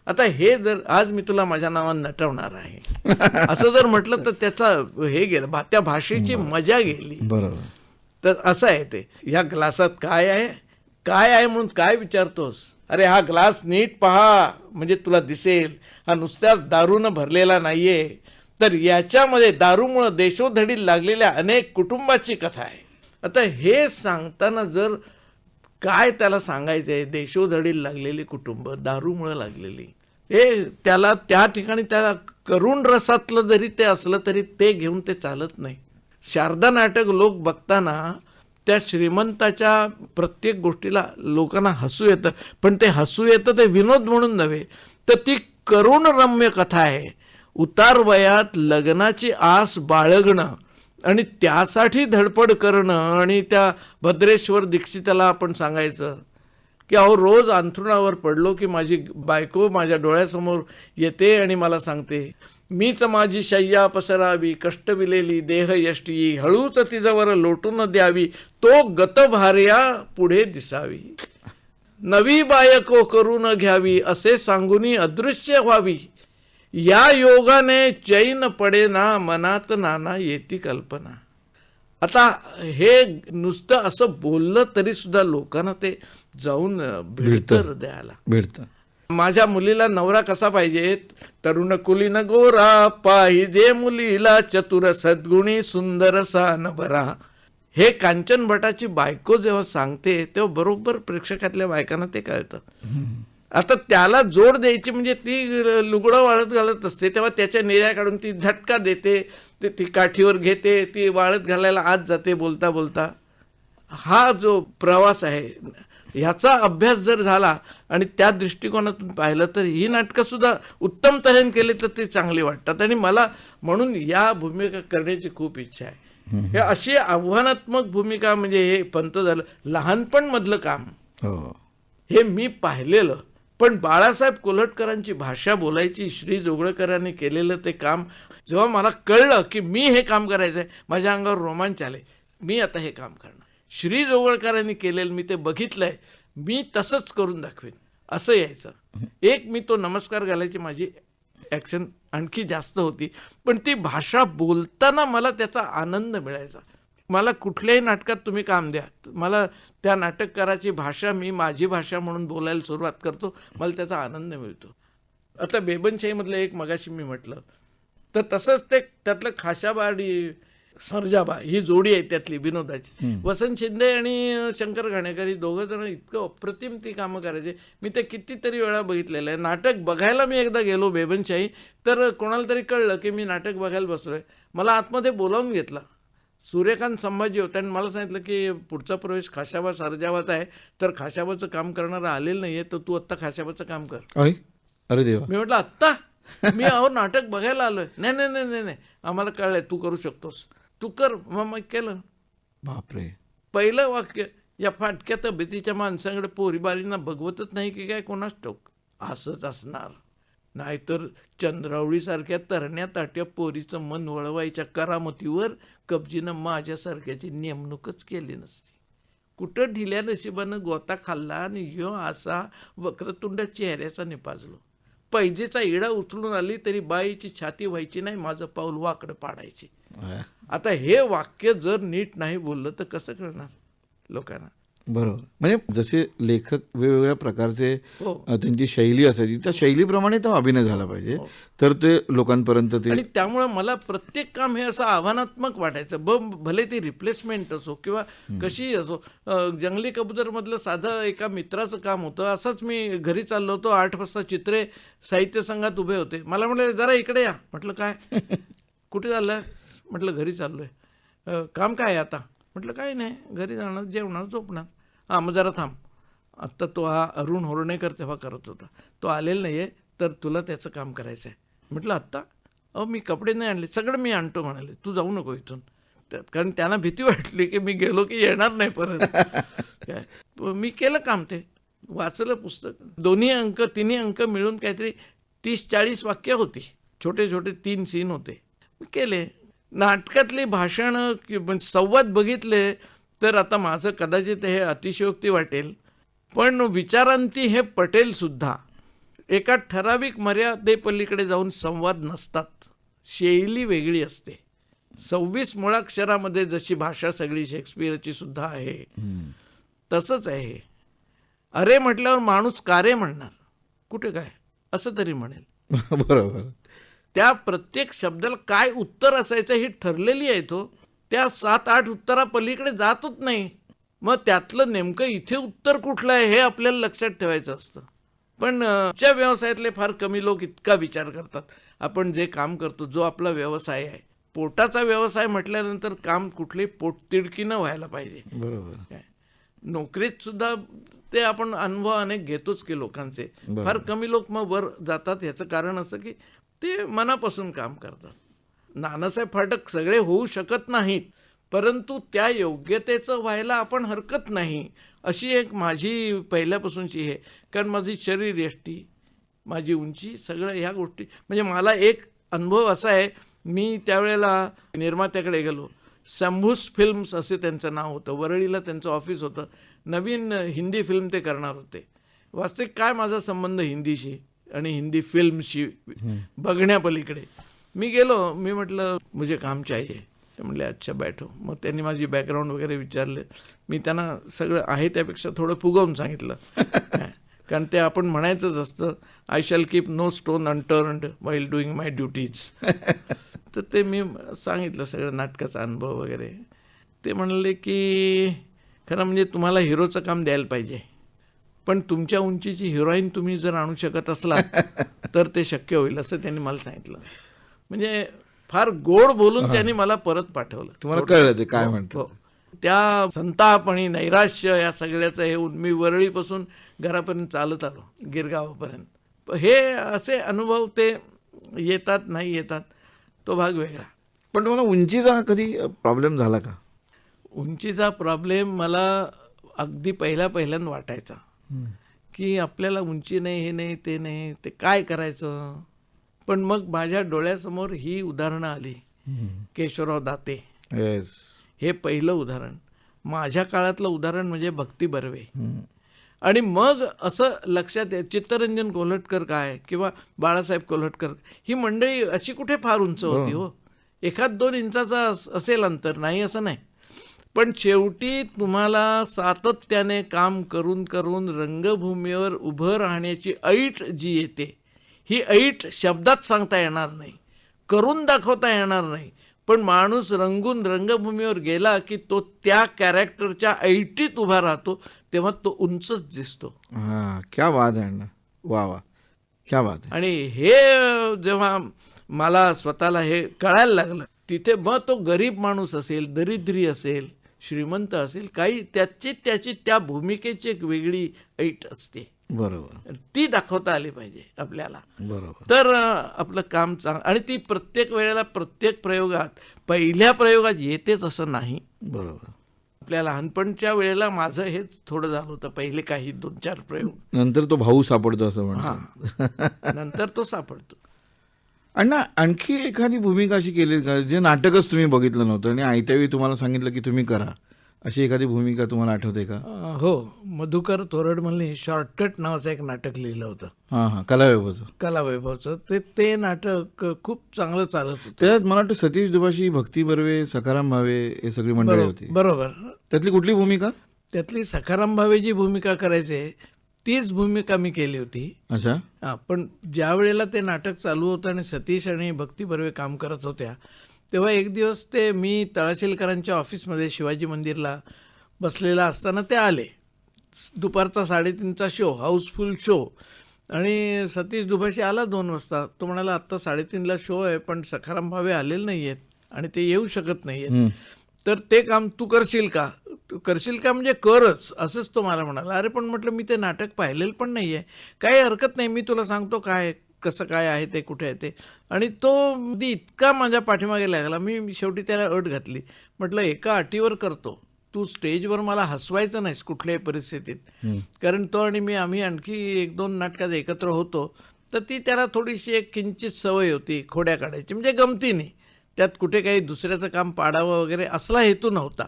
आता हे जर आज मी तुला माझ्या नावानं नटवणार आहे असं जर म्हटलं तर त्याचा हे गेलं, त्या भाषेची मजा गेली. बरोबर. तर असं आहे ते. या ग्लासात काय आहे, काय आहे म्हणून काय विचारतोस? अरे हा ग्लास नीट पहा म्हणजे तुला दिसेल, हा नुसत्याच दारूनं भरलेला नाहीये, तर याच्यामध्ये दारूमुळे देशोधडी लागलेल्या अनेक कुटुंबाची कथा आहे. आता हे सांगताना जर काय त्याला सांगायचं आहे, देशोधडीला लागलेली कुटुंब, दारूमुळे लागलेली, हे त्याला त्या ठिकाणी त्या करुण रसातलं जरी ते असलं तरी ते घेऊन ते चालत नाही. शारदा नाटक लोक बघताना त्या श्रीमंताच्या प्रत्येक गोष्टीला लोकांना हसू येतं, पण ते हसू येतं ते विनोद म्हणून नव्हे, तर ती करुण रम्य कथा आहे. उतार वयात लग्नाची आस बाळगणं आणि त्यासाठी धडपड करणं, आणि त्या भद्रेश्वर दीक्षिताला आपण सांगायचं की अहो रोज अंथरुणावर पडलो की माझी बायको माझ्या डोळ्यासमोर येते आणि मला सांगते, मीच माझी शय्या पसरावी, कष्ट विलेली देह यष्टी, हळूच तिजवर लोटून द्यावी, तो गतभार्या पुढे दिसावी, नवी बायको करून घ्यावी, असे सांगूनी अदृश्य व्हावी, या योगाने चैन पडेना, मनात नाना येती कल्पना. आता हे नुसतं असं बोललं तरी सुद्धा लोकांना ते जाऊन भिडतं हृदयाला. भेटतं. माझ्या मुलीला नवरा कसा पाहिजे, तरुण कुलीन गोरा पाहिजे, मुलीला चतुर सद्गुणी सुंदर सान बरा. हे कांचन भटाची बायको जेव्हा सांगते तेव्हा बरोबर प्रेक्षकातल्या बायकांना ते कळतं. आता त्याला जोड द्यायची म्हणजे ती लुगडं वाळत घालत असते तेव्हा त्याच्या निर्या काढून ती झटका देते, ती काठीवर घेते, ती वाळत घालायला आत जाते बोलता बोलता. हा जो प्रवास आहे ह्याचा अभ्यास जर झाला आणि त्या दृष्टिकोनातून पाहिलं तर ही नाटकं सुद्धा उत्तम तऱ्हेने केली तर ते चांगली वाटतात. आणि मला म्हणून या भूमिका करण्याची खूप इच्छा आहे. हे अशी आव्हानात्मक भूमिका म्हणजे हे पंत झालं लहानपण मधलं काम, हो. हे मी पाहिलेलं. पण बाळासाहेब कोल्हटकरांची भाषा बोलायची, श्री जोगळेकरांनी केलेलं ते काम जेव्हा मला कळलं की मी हे काम करायचं आहे, माझ्या अंगावर रोमांच आले. मी आता हे काम करणार. श्री जोगळेकरांनी केलेलं मी ते बघितलंय, मी तसंच करून दाखवेन असं यायचं. एक मी तो नमस्कार घालायची माझी ॲक्शन आणखी जास्त होती, पण ती भाषा बोलताना मला त्याचा आनंद मिळायचा. मला कुठल्याही नाटकात तुम्ही काम द्या, मला त्या नाटककाराची भाषा मी माझी भाषा म्हणून बोलायला सुरुवात करतो, मला त्याचा आनंद मिळतो. आता बेबनशाहीमधलं एक मगाशी मी म्हटलं तर तसंच ते त्यातलं खाशाबा आणि सर्जाबा ही जोडी आहे त्यातली विनोदाची. वसंत शिंदे आणि शंकर घाणेकर ही दोघं जण इतकं अप्रतिम ती कामं करायचे. मी ते कितीतरी वेळा बघितलेलं आहे. नाटक बघायला मी एकदा गेलो बेबनशाही, तर कोणाला तरी कळलं की मी नाटक बघायला बसलोय. मला आतमध्ये बोलावून घेतला. सूर्यकांत संभाजी होता आणि मला सांगितलं की पुढचा प्रवेश खाशाबा सर्जाबाचा आहे, तर खाशाबाचं काम करणारा आलेलं नाहीये, तर तू आत्ता खाशाबाचं काम कर. अरे देवा. मी म्हटलं आत्ता? मी अहो नाटक बघायला आलोय. नाही नाही नाही नाही नाही, आम्हाला कळलंय तू करू शकतोस, तू कर. मग केलं. बापरे. पहिलं वाक्य, या फाटक्या तब्येतीच्या माणसांकडे पोरीबारींना बघवतच नाही की काय कोणास ठाऊक. असंच असणार, नाहीतर चंद्रावळीसारख्या तरण्या ताट्या पोरीचं मन वळवायच्या करामतीवर कब्जीनं माझ्यासारख्याची नेमणूकच केली नसती. कुठं ढिल्या नशिबानं गोता खाल्ला आणि ह्यो असा वक्रतुंड चेहऱ्याचा निपाजलो. पैजेचा इडा उचलून आली तरी बाईची छाती व्हायची नाही, माझं पाऊल वाकडं पाडायची. आता हे वाक्य जर नीट नाही बोललं तर कसं कळणार लोकांना? बरोबर. म्हणजे जसे लेखक वेगवेगळ्या प्रकारचे हो. त्यांची शैली असायची, त्या शैलीप्रमाणे तो अभिनय झाला पाहिजे, तर ते लोकांपर्यंत ते. आणि त्यामुळे मला प्रत्येक काम हे असं आव्हानात्मक वाटायचं. भले ती रिप्लेसमेंट असो किंवा कशीही असो. जंगली कबूतरमधलं साधं एका मित्राचं काम होतं. असंच मी घरी चाललो होतो, 8 वाजता चित्रे साहित्य संघात उभे होते. मला म्हटलं जरा इकडे या. म्हटलं काय? कुठे चाललं? म्हटलं घरी चाललोय. काम काय आहे आता? म्हटलं काय नाही, घरी जाणार, जेवणार, झोपणार. हां मग जरा थांब, आत्ता तो हा अरुण होर्णेकर तेव्हा करत होता, तो आलेला नाही आहे, तर तुला त्याचं काम करायचं आहे. म्हटलं आत्ता? अहो मी कपडे नाही आणले, सगळं मी आणतो म्हणाले, तू जाऊ नको इथून. कारण त्यांना भीती वाटली की मी गेलो की येणार नाही परत. काय मी केलं काम, ते वाचलं पुस्तक. तिन्ही अंक मिळून काहीतरी 30-40 वाक्य होती, छोटे छोटे 3 सीन होते, मी केले. नाटकातली भाषणं संवाद बघितले तर आता माझं कदाचित हे अतिशयोक्ती वाटेल, पण विचारांती हे पटेल सुद्धा. एका ठराविक मर्यादेपलीकडे जाऊन संवाद नसतात, शैली वेगळी असते. 26 मुळाक्षरामध्ये जशी भाषा सगळी शेक्सपियरची सुद्धा आहे तसंच आहे. अरे म्हटल्यावर माणूस कारे म्हणणार, कुठे काय असं तरी म्हणेल. बरोबर. त्या प्रत्येक शब्दाला काय उत्तर असायचं ही ठरलेली आहे. तो त्या 7-8 उत्तरा पलीकडे जातच नाही. मग त्यातलं नेमकं इथे उत्तर कुठलं आहे हे आपल्याला लक्षात ठेवायचं असतं. पण च्या व्यवसायातले फार कमी लोक इतका विचार करतात. आपण जे काम करतो, जो आपला व्यवसाय आहे, पोटाचा व्यवसाय म्हटल्यानंतर काम कुठली पोटतिडकीनं व्हायला पाहिजे. बरोबर. काय नोकरीत सुद्धा ते आपण अनुभव अनेक घेतोच की लोकांचे. फार कमी लोक मग वर जातात. याचं कारण असं की ते मनापासून काम करतात. नानासाहेब फाटक सगळे होऊ शकत नाहीत, परंतु त्या योग्यतेचं व्हायला आपण हरकत नाही, अशी एक माझी पहिल्यापासूनची हे. कारण माझी शरीरयष्टी, माझी उंची, सगळं ह्या गोष्टी, म्हणजे मला एक अनुभव असा आहे. मी त्यावेळेला निर्मात्याकडे गेलो. शंभूस फिल्म्स असे त्यांचं नाव होतं. वरळीला त्यांचं ऑफिस होतं. नवीन हिंदी फिल्म ते करणार होते. वास्तविक काय माझा संबंध हिंदीशी आणि हिंदी फिल्मशी बघण्यापलीकडे. मी गेलो. मी म्हटलं मुझे काम चाहिए. ते म्हणले अच्छा बैठो. मग त्यांनी माझी बॅकग्राऊंड वगैरे विचारले. मी त्यांना सगळं आहे त्यापेक्षा थोडं फुगवून सांगितलं. कारण ते आपण म्हणायचंच असतं, I shall keep no stone unturned while doing my duties. तर ते मी सांगितलं सगळं नाटकाचा अनुभव वगैरे. ते म्हणले की खरं म्हणजे तुम्हाला हिरोचं काम द्यायला पाहिजे, पण तुमच्या उंचीची हिरोईन तुम्ही जर आणू शकत असला तर ते शक्य होईल, असं त्यांनी मला सांगितलं. म्हणजे फार गोड बोलून त्यांनी मला परत पाठवलं. तुम्हाला कळलं ते काय म्हणतो. हो. त्या संताप आणि नैराश्य या सगळ्याचं हे मी वरळीपासून घरापर्यंत चालत आलो गिरगावापर्यंत. हे असे अनुभव ते येतात नाही येतात, तो भाग वेगळा. पण तुम्हाला उंचीचा कधी प्रॉब्लेम झाला का? उंचीचा प्रॉब्लेम मला अगदी पहिल्यांदा वाटायचा की आपल्याला उंची नाही, हे नाही, ते नाही, ते काय करायचं. पण मग माझ्या डोळ्यासमोर ही उदाहरणं आली. केशवराव दाते येस, हे पहिलं उदाहरण. माझ्या काळातलं उदाहरण म्हणजे भक्ती बर्वे. आणि मग असं लक्षात आहे, चित्तरंजन कोल्हटकर काय किंवा बाळासाहेब कोल्हटकर, ही मंडळी अशी कुठे फार उंच होती हो. 1-2 इंचाचा असेल अंतर, नाही असं नाही. पण शेवटी तुम्हाला सातत्याने काम करून करून रंगभूमीवर उभं राहण्याची ऐट जी येते, ही ऐट शब्दात सांगता येणार नाही, करून दाखवता येणार नाही. पण माणूस रंगून रंगभूमीवर गेला की तो त्या कॅरेक्टरच्या ऐटीत उभा राहतो, तेव्हा तो उंचच दिसतो. हां, क्या बात आहे ना, वा वा, क्या बात आहे. आणि हे जेव्हा मला स्वतःला हे कळायला लागलं, तिथे मग तो गरीब माणूस असेल, दरिद्री असेल, श्रीमंत असेल, काही त्याची त्या भूमिकेची एक वेगळी ऐट असते. बरोबर, ती दाखवता आली पाहिजे आपल्याला. बरोबर. तर आपलं काम आणि ती प्रत्येक वेळेला प्रत्येक प्रयोगात पहिल्या प्रयोगात येतेच असं नाही. बरोबर. आपल्या लहानपणच्या वेळेला माझं हेच थोडं झालं होतं. पहिले काही 2-4 प्रयोग, नंतर तो भाऊ सापडतो असं हा, म्हणतो. नंतर तो सापडतो. अण्णा, आणखी एखादी भूमिका अशी केली का जे नाटकच तुम्ही बघितलं नव्हतं आणि आयत्यावेळी तुम्हाला सांगितलं की तुम्ही करा, अशी एखादी भूमिका तुम्हाला आठवते का? हो, मधुकर तोरडमलनी शॉर्टकट नावाचं एक नाटक लिहिलं होतं. हां हां, कलावैभवचं. कलावैभवचं. ते नाटक खूप चांगलं चालत होतं. त्यात मला वाटतं सतीश दुभाषी, भक्ती बर्वे, सखाराम भावे हे सगळी मंडळी होती. बरोबर. त्यातली कुठली भूमिका? त्यातली सखाराम भावे जी भूमिका करायचे तीच भूमिका मी केली होती. अच्छा. हां, पण ज्या वेळेला ते नाटक चालू होतं आणि सतीश आणि भक्ती बर्वे काम करत होत्या, तेव्हा एक दिवस ते मी तळाशीलकरांच्या ऑफिसमध्ये शिवाजी मंदिरला बसलेला असताना ते आले. दुपारचा 3:30चा शो, हाऊसफुल शो. आणि सतीश दुभाषी आला 2 वाजता. तो म्हणाला आत्ता 3:30ला शो आहे, पण सखाराम भावे आलेले नाही आहेत आणि ते येऊ शकत नाही आहेत, तर ते काम तू करशील का? तू करशील का म्हणजे करच, असंच तो मला म्हणाला. अरे पण म्हटलं मी ते नाटक पाहिलेलं पण नाही आहे. काही हरकत नाही, मी तुला सांगतो काय कसं काय आहे ते, कुठे आहे ते. आणि तो अगदी इतका माझ्या पाठीमागे लागला. मी शेवटी त्याला अट घातली. म्हटलं एका अटीवर करतो, तू स्टेजवर मला हसवायचं नाहीस कुठल्याही परिस्थितीत. कारण तो आणि मी आम्ही आणखी 1-2 नाटकात एकत्र होतो, तर ती त्याला थोडीशी एक किंचित सवय होती खोड्या काढायची, म्हणजे गमतीने. त्यात कुठे काही दुसऱ्याचं काम पाडावं वगैरे असला हेतू नव्हता.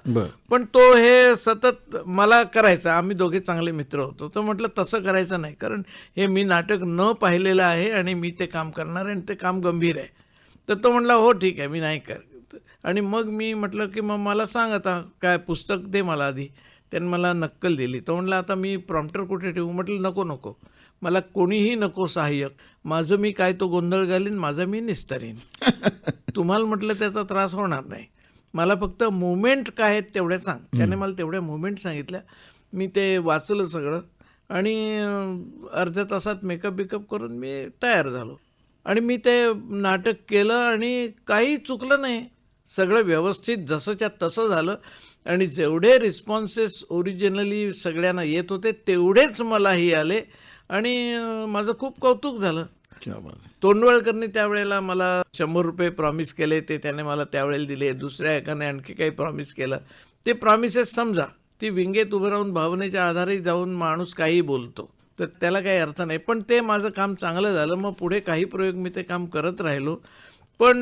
पण तो हे सतत मला करायचा. आम्ही दोघे चांगले मित्र होतो. तर म्हटलं तसं करायचं नाही, कारण हे मी नाटक न पाहिलेलं आहे आणि मी ते काम करणार आहे आणि ते काम गंभीर आहे. तर तो म्हटला हो ठीक आहे, मी नाही कर. आणि मग मी म्हटलं की मग मला सांग आता काय पुस्तक दे मला आधी. त्यानं मला नक्कल दिली. तो म्हटला आता मी प्रॉम्प्टर कुठे ठेवू? म्हटलं नको, मला कोणीही नको सहाय्यक. माझं मी काय तो गोंधळ घालीन, माझं मी निस्तरीन. तुम्हाला म्हटलं त्याचा त्रास होणार नाही, मला फक्त मुवमेंट काय आहेत तेवढ्या सांग. त्याने मला तेवढ्या मुवमेंट सांगितल्या. मी ते वाचलं सगळं आणि अर्ध्या तासात मेकअप बिकअप करून मी तयार झालो आणि मी ते नाटक केलं आणि काही चुकलं नाही. सगळं व्यवस्थित जसंच्या तसं झालं आणि जेवढे रिस्पॉन्सेस ओरिजिनली सगळ्यांना येत होते तेवढेच मलाही आले आणि माझं खूप कौतुक झालं. तोंडवळकरनी त्यावेळेला मला 100 रुपये प्रॉमिस केले, ते त्याने मला त्यावेळेला दिले. दुसऱ्या एकाने आणखी काही प्रॉमिस केलं. ते प्रॉमिसेस समजा ती विंगेत उभं राहून भावनेच्या आधारे जाऊन माणूस काही बोलतो, तर त्याला काही अर्थ नाही. पण ते माझं काम चांगलं झालं. मग पुढे काही प्रयोग मी ते काम करत राहिलो. पण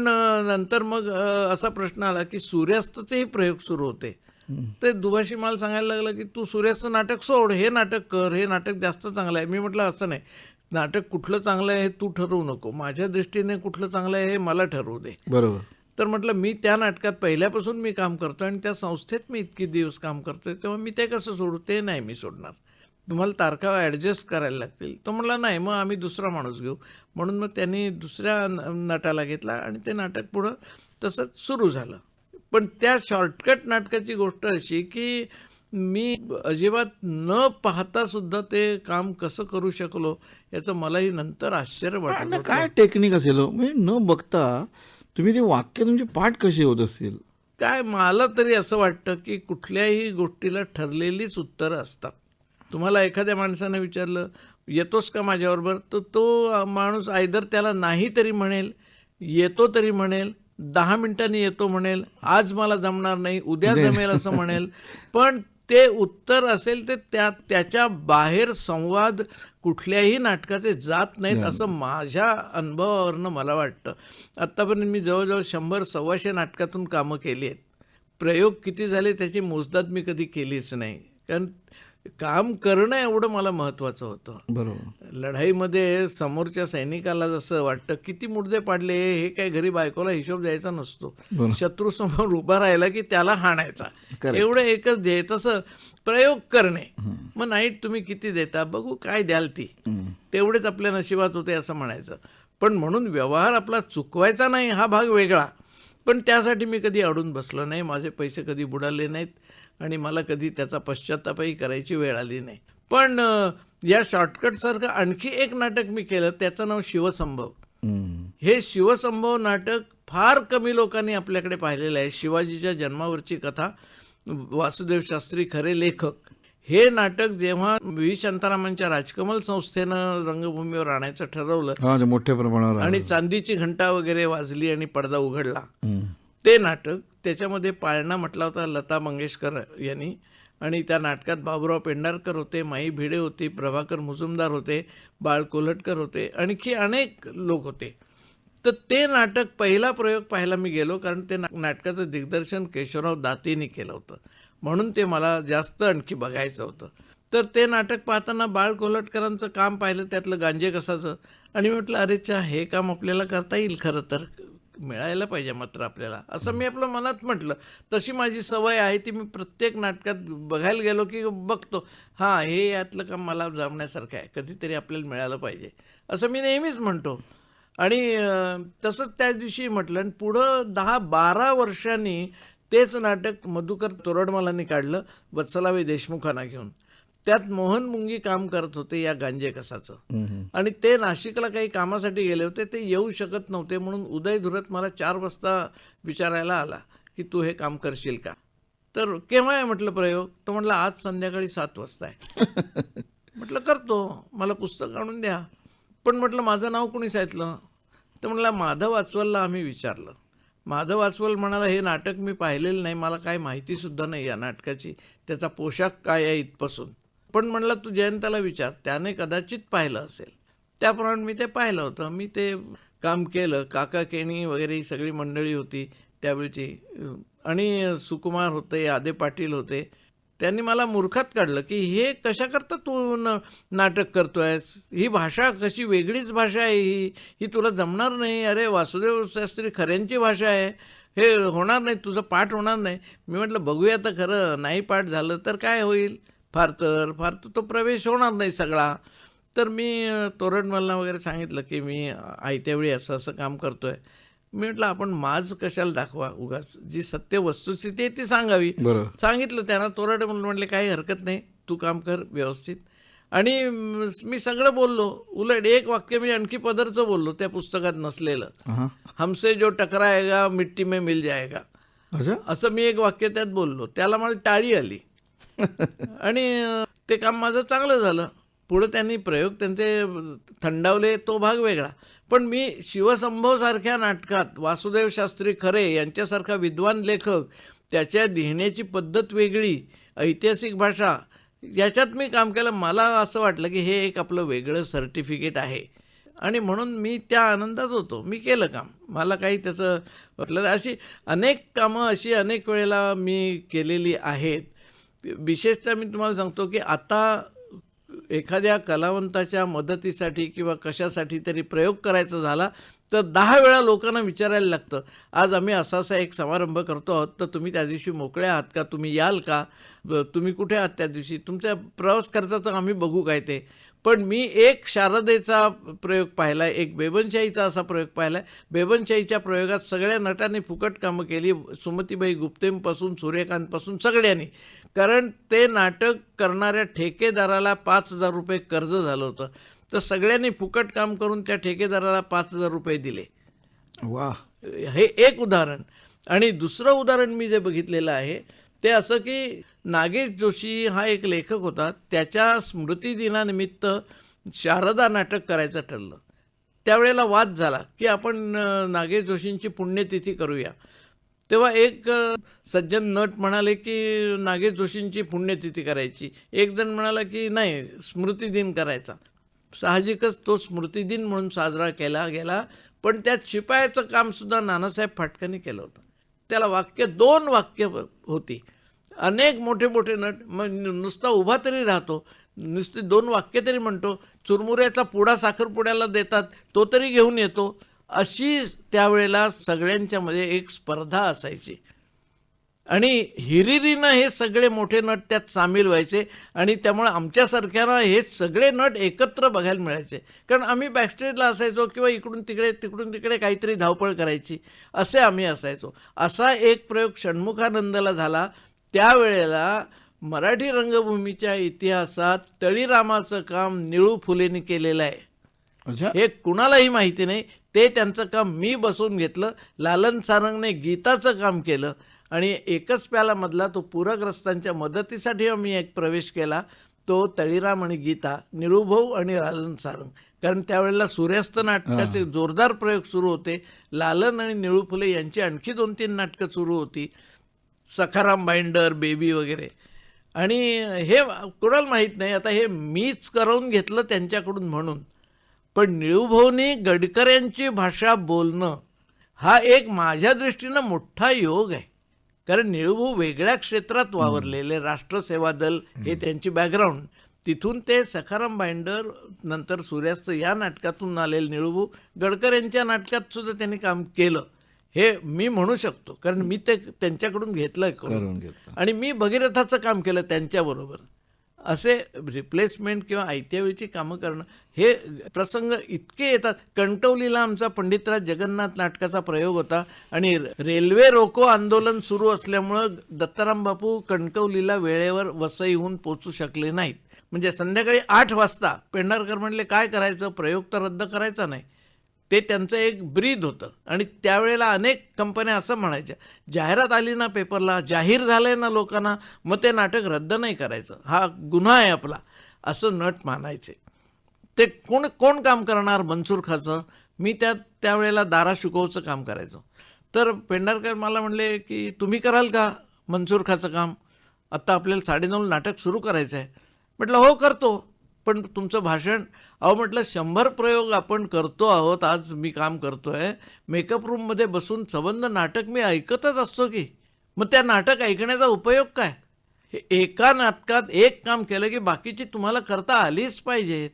नंतर मग असा प्रश्न आला की सूर्यास्ताचेही प्रयोग सुरू होते. ते दुभाषी मला सांगायला लागलं की तू सूर्यास्त नाटक सोड, हे नाटक कर, हे नाटक जास्त चांगलं आहे. मी म्हटलं असं नाही, नाटक कुठलं चांगलं आहे हे तू ठरवू नको, माझ्या दृष्टीने कुठलं चांगलं आहे हे मला ठरवू दे. बरोबर. तर म्हटलं मी त्या नाटकात पहिल्यापासून मी काम करतो आणि त्या संस्थेत मी इतके दिवस काम करतोय, तेव्हा मी ते कसं सोडू? ते नाही मी सोडणार, तुम्हाला तारखा ॲडजस्ट करायला लागतील. तो म्हटला नाही, मग आम्ही दुसरा माणूस घेऊ. म्हणून मग त्यांनी दुसऱ्या नटाला घेतला आणि ते नाटक पुढं तसंच सुरू झालं. पण त्या शॉर्टकट नाटकाची गोष्ट अशी की मी अजिबात न पाहता सुद्धा ते काम कसं करू शकलो याचं मलाही नंतर आश्चर्य वाटत आणि होतं. काय टेक्निक असेल हो? म्हणजे न बघता तुम्ही ते वाक्य तुमचे पाठ कसे होत असतील? काय मला तरी असं वाटतं की कुठल्याही गोष्टीला ठरलेलीच उत्तरं असतात. तुम्हाला एखाद्या माणसाने विचारलं येतोस का माझ्याबरोबर, तर तो माणूस आयदर त्याला नाही तरी म्हणेल, येतो तरी म्हणेल, 10 मिनिटांनी येतो म्हणेल, आज मला जमणार नाही, उद्या जमेल असं म्हणेल. पण ते उत्तर असेल ते त्याच्या बाहेर संवाद कुठल्याही नाटकाचे जात नाहीत असं माझ्या अनुभवावरनं मला वाटतं. आत्तापर्यंत मी जवळजवळ 100-125 नाटकातून कामं केली आहेत. प्रयोग किती झाले त्याची मोजदाद मी कधी केलीच नाही, कारण काम करणं एवढं मला महत्त्वाचं होतं. बरोबर. लढाईमध्ये समोरच्या सैनिकाला जसं वाटतं किती मुर्दे पाडले, हे काय घरी बायकोला हिशोब द्यायचा नसतो. शत्रू समोर उभा राहिला की त्याला हाणायचा, एवढं एकच ध्येय. तसं प्रयोग करणे, मग नाईट तुम्ही किती देता बघू, काय द्याल ती, तेवढेच आपल्या नशिबात होते असं म्हणायचं. पण म्हणून व्यवहार आपला चुकवायचा नाही हा भाग वेगळा. पण त्यासाठी मी कधी अडून बसलो नाही, माझे पैसे कधी बुडाले नाहीत आणि मला कधी त्याचा पश्चातापही करायची वेळ आली नाही. पण या शॉर्टकटसारखं आणखी एक नाटक मी केलं, त्याचं नाव शिवसंभव. हे शिवसंभव नाटक फार कमी लोकांनी आपल्याकडे पाहिलेलं आहे. शिवाजीच्या जन्मावरची कथा, वासुदेव शास्त्री खरे लेखक. हे नाटक जेव्हा व्ही शांतारामांच्या राजकमल संस्थेनं रंगभूमीवर आणायचं ठरवलं मोठ्या प्रमाणावर आणि चांदीची घंटा वगैरे वाजली आणि पडदा उघडला, ते नाटक, त्याच्यामध्ये पाळणा म्हटला होता लता मंगेशकर यांनी. आणि त्या नाटकात बाबूराव पेंढारकर होते, माई भिडे होती, प्रभाकर मुजुमदार होते, बाळ कोल्हटकर होते, आणखी अनेक लोक होते. तर ते नाटक पहिला प्रयोग पाहायला मी गेलो, कारण ते नाटकाचं दिग्दर्शन केशवराव दातेंनी केलं होतं, म्हणून ते मला जास्त आणखी बघायचं होतं. तर ते नाटक पाहताना बाळ कोल्हटकरांचं काम पाहिलं, त्यातलं गांजे कसाचं, आणि म्हटलं अरे चा, हे काम आपल्याला करता येईल, खरं तर मिळायला पाहिजे मात्र आपल्याला, असं मी आपलं मनात म्हटलं. तशी माझी सवय आहे ती, मी प्रत्येक नाटकात बघायला गेलो की बघतो, हां हे यातलं काम मला जमण्यासारखं आहे, कधीतरी आपल्याला मिळालं पाहिजे असं मी नेहमीच म्हणतो. आणि तसंच त्या दिवशी म्हटलं. आणि पुढं 10-12 वर्षांनी तेच नाटक मधुकर तोरडमलांनी काढलं वत्सलाबाई देशमुखांना घेऊन. त्यात मोहन मुंगी काम करत होते या गांजे कसाचं, आणि ते नाशिकला काही कामासाठी गेले होते, ते येऊ शकत नव्हते. म्हणून उदय धुरत मला 4 वाजता विचारायला आला की तू हे काम करशील का. तर केव्हा आहे म्हटलं प्रयोग, तो म्हटलं आज संध्याकाळी 7 वाजता आहे. म्हटलं करतो, मला पुस्तक आणून द्या. पण म्हटलं माझं नाव कोणी सांगितलं, तर म्हटलं माधव आचवलला आम्ही विचारलं. माधव आचवल म्हणाला हे नाटक मी पाहिलेलं नाही, मला काय माहितीसुद्धा नाही या नाटकाची, त्याचा पोशाख काय आहे इथपासून. पण म्हणलं तू जयंताला विचार, त्याने कदाचित पाहिलं असेल. त्याप्रमाणे मी ते पाहिलं होतं, मी ते काम केलं. काका केणी वगैरे ही सगळी मंडळी होती त्यावेळची, आणि सुकुमार होते, आदे पाटील होते. त्यांनी मला मूर्खात काढलं की हे कशा करता तू नाटक करतोयस, ही भाषा कशी वेगळीच भाषा आहे, ही तुला जमणार नाही. अरे वासुदेव शास्त्री खऱ्यांची भाषा आहे, हे होणार नाही, तुझं पाठ होणार नाही. मी म्हटलं बघूया तर खरं, नाही पाठ झालं तर काय होईल, फार तर तो प्रवेश होणार नाही सगळा. तर मी तोरडमलला वगैरे सांगितलं की मी आयत्यावेळी असं काम करतोय. मी म्हटलं आपण माज कशाला दाखवा, उगाच जी सत्य वस्तुस्थिती आहे ती सांगावी. सांगितलं त्यांना. तोरडमल म्हटले काही हरकत नाही, तू काम कर व्यवस्थित. आणि मी सगळं बोललो. उलट एक वाक्य मी आणखी पदरचं बोललो त्या पुस्तकात नसलेलं. हां. हमसे जो टकराएगा मिट्टी में मिल जाएगा, अच्छा. असं मी एक वाक्य त्यात बोललो. त्याला मला टाळी आली आणि ते काम माझं चांगलं झालं. पुढं त्यांनी प्रयोग त्यांचे थंडावले, तो भाग वेगळा. पण मी शिवसंभवसारख्या नाटकात वासुदेव शास्त्री खरे यांच्यासारखा विद्वान लेखक, त्याच्या लिहिण्याची पद्धत वेगळी, ऐतिहासिक भाषा, याच्यात मी काम केलं. मला असं वाटलं की हे एक आपलं वेगळं सर्टिफिकेट आहे आणि म्हणून मी त्या आनंदात होतो. मी केलं काम. मला काही त्याचं वाटलं. अशी अनेक कामं अशी अनेक वेळेला मी केलेली आहेत. विशेषतः मी तुम्हाला सांगतो की आता एखाद्या कलावंताच्या मदतीसाठी किंवा कशासाठी तरी प्रयोग करायचा झाला तर 10 वेळा लोकांना विचारायला लागतं, आज आम्ही असा असा एक समारंभ करतो आहोत, तर तुम्ही त्या दिवशी मोकळे आहात का, तुम्ही याल का, तुम्ही कुठे आहात त्या दिवशी, तुमच्या प्रवास खर्चाचं आम्ही बघू काय ते. पण मी एक शारदेचा प्रयोग पाहिला आहे, एक बेबनशाहीचा असा प्रयोग पाहिला आहे. बेबनशाहीच्या प्रयोगात सगळ्या नटांनी फुकट कामं केली, सुमतीबाई गुप्तेंपासून सूर्यकांतपासून सगळ्यांनी. कारण ते नाटक करणाऱ्या ठेकेदाराला 5,000 रुपये कर्ज झालं होतं, तर सगळ्यांनी फुकट काम करून त्या ठेकेदाराला 5,000 रुपये दिले. वा. हे एक उदाहरण. आणि दुसरं उदाहरण मी जे बघितलेलं आहे ते असं की नागेश जोशी हा एक लेखक होता. त्याच्या स्मृतिदिनानिमित्त शारदा नाटक करायचं ठरलं. त्यावेळेला वाद झाला की आपण नागेश जोशींची पुण्यतिथी करूया. तेव्हा एक सज्जन नट म्हणाले की नागेश जोशींची पुण्यतिथी करायची. एक जण म्हणाला की नाही, स्मृतिदिन करायचा. साहजिकच तो स्मृतिदिन म्हणून साजरा केला गेला. पण त्यात शिपायाचं कामसुद्धा नानासाहेब फाटकांनी केलं होतं. त्याला दोन वाक्य होती. अनेक मोठे मोठे नट मग नुसता उभा तरी राहतो, नुसते 2 वाक्य तरी म्हणतो, चुरमुऱ्याचा पुडा साखरपुड्याला देतात तो तरी घेऊन येतो. अशी त्यावेळेला सगळ्यांच्यामध्ये एक स्पर्धा असायची आणि हिरिरीनं हे सगळे मोठे नट त्यात सामील व्हायचे आणि त्यामुळे आमच्यासारख्यांना हे सगळे नट एकत्र बघायला मिळायचे. कारण आम्ही बॅकस्टेजला असायचो किंवा इकडून तिकडे काहीतरी धावपळ करायची, असे आम्ही असायचो. असा एक प्रयोग षण्मुखानंदला झाला. त्यावेळेला मराठी रंगभूमीच्या इतिहासात तळीरामाचं काम निळू फुलेंनी केलेलं आहे. अच्छा. हे कुणालाही माहिती नाही. ते त्यांचं काम मी बसवून घेतलं. लालन सारंगने गीताचं काम केलं आणि एकच प्यालामधला तो पूरग्रस्तांच्या मदतीसाठी आम्ही एक प्रवेश केला, तो तळीराम आणि गीता, निळूभाऊ आणि लालन सारंग. कारण त्यावेळेला सूर्यास्त नाटकाचे जोरदार प्रयोग सुरू होते. लालन आणि निळू फुले यांची आणखी 2-3 नाटकं सुरू होती, सखाराम बाइंडर, बेबी वगैरे. आणि हे कोणाला माहीत नाही. आता हे मीच करवून घेतलं त्यांच्याकडून म्हणून. पण निळूभाऊनी गडकऱ्यांची भाषा बोलणं हा एक माझ्या दृष्टीनं मोठा योग आहे. कारण निळूभाऊ वेगळ्या क्षेत्रात वावरलेले, राष्ट्रसेवा दल हे त्यांची बॅकग्राऊंड. तिथून ते सखाराम बाइंडर नंतर सूर्यास्त या नाटकातून आलेले निळूभाऊ गडकऱ्यांच्या नाटकात सुद्धा त्यांनी काम केलं हे मी म्हणू शकतो. कारण मी ते त्यांच्याकडून घेतलं करून घेतलं आणि मी भगीरथाचं काम केलं त्यांच्याबरोबर. असे रिप्लेसमेंट किंवा आयत्यावेळीची कामं करणं हे प्रसंग इतके येतात. कणकवलीला आमचा पंडितराज जगन्नाथ नाटकाचा प्रयोग होता आणि रेल्वे रोको आंदोलन सुरू असल्यामुळं दत्ताराम बापू कणकवलीला वेळेवर वसईहून पोचू शकले नाहीत. म्हणजे संध्याकाळी 8 वाजता पेंढारकर म्हणले काय करायचं, प्रयोग तर रद्द करायचा नाही. ते त्यांचं एक ब्रीद होतं. आणि त्यावेळेला अनेक कंपन्या असं म्हणायच्या, जाहिरात आली ना पेपरला, जाहीर झालंय ना लोकांना, मग ते नाटक रद्द नाही करायचं, हा गुन्हा आहे आपला, असं नट मानायचे. ते कोण काम करणार मनसूर खाचं. मी त्यावेळेला दारा शिकवचं काम करायचो. तर पेंढारकर मला म्हणले की तुम्ही कराल का मनसूर खाचं काम, आत्ता आपल्याला 9:30 नाटक सुरू करायचं आहे. म्हटलं हो करतो, पण तुमचं भाषण. अहो म्हटलं 100 प्रयोग आपण करतो आहोत, आज मी काम करतो आहे, मेकअप रूममध्ये बसून संबंध नाटक मी ऐकतच असतो की, मग त्या नाटक ऐकण्याचा उपयोग काय. हे एका नाटकात एक काम केलं की बाकीची तुम्हाला करता आलीच पाहिजेत.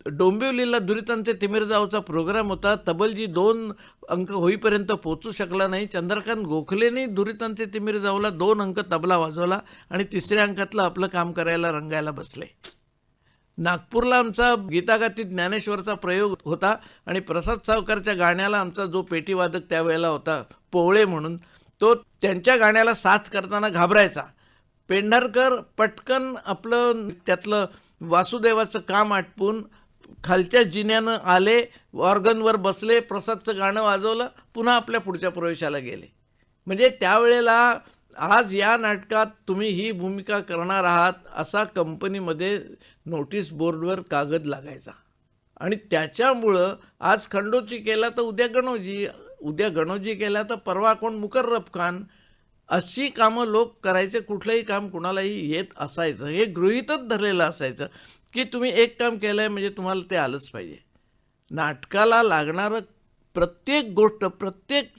डोंबिवलीला दुरितांचे तिमिरजावचा प्रोग्राम होता. तबलजी 2 अंक होईपर्यंत पोचू शकला नाही. चंद्रकांत गोखलेने दुरितांचे तिमिरजावला 2 अंक तबला वाजवला आणि 3ऱ्या अंकातलं आपलं काम करायला रंगायला बसले. नागपूरला आमचा गीतागाती ज्ञानेश्वरचा प्रयोग होता आणि प्रसाद सावकारच्या गाण्याला आमचा जो पेटीवादक त्यावेळेला होता पोवळे म्हणून, तो त्यांच्या गाण्याला साथ करताना घाबरायचा. पेंढारकर पटकन आपलं त्यातलं वासुदेवाचं काम आटपून खालच्या जिन्यानं आले, ऑर्गनवर बसले, प्रसादचं गाणं वाजवलं, पुन्हा आपल्या पुढच्या प्रवेशाला गेले. म्हणजे त्यावेळेला आज या नाटकात तुम्ही ही भूमिका करणार आहात असा कंपनीमध्ये नोटीस बोर्डवर कागद लागायचा. आणि त्याच्यामुळं आज खंडोजी केला तर उद्या गणोजी, उद्या गणोजी केला तर परवा कोण मुकर्रब खान, अशी कामं लोक करायचे. कुठलंही काम कुणालाही येत असायचं, हे गृहीतच धरलेलं असायचं की तुम्ही एक काम केलं आहे म्हणजे तुम्हाला ते आलंच पाहिजे. नाटकाला लागणारं प्रत्येक गोष्ट, प्रत्येक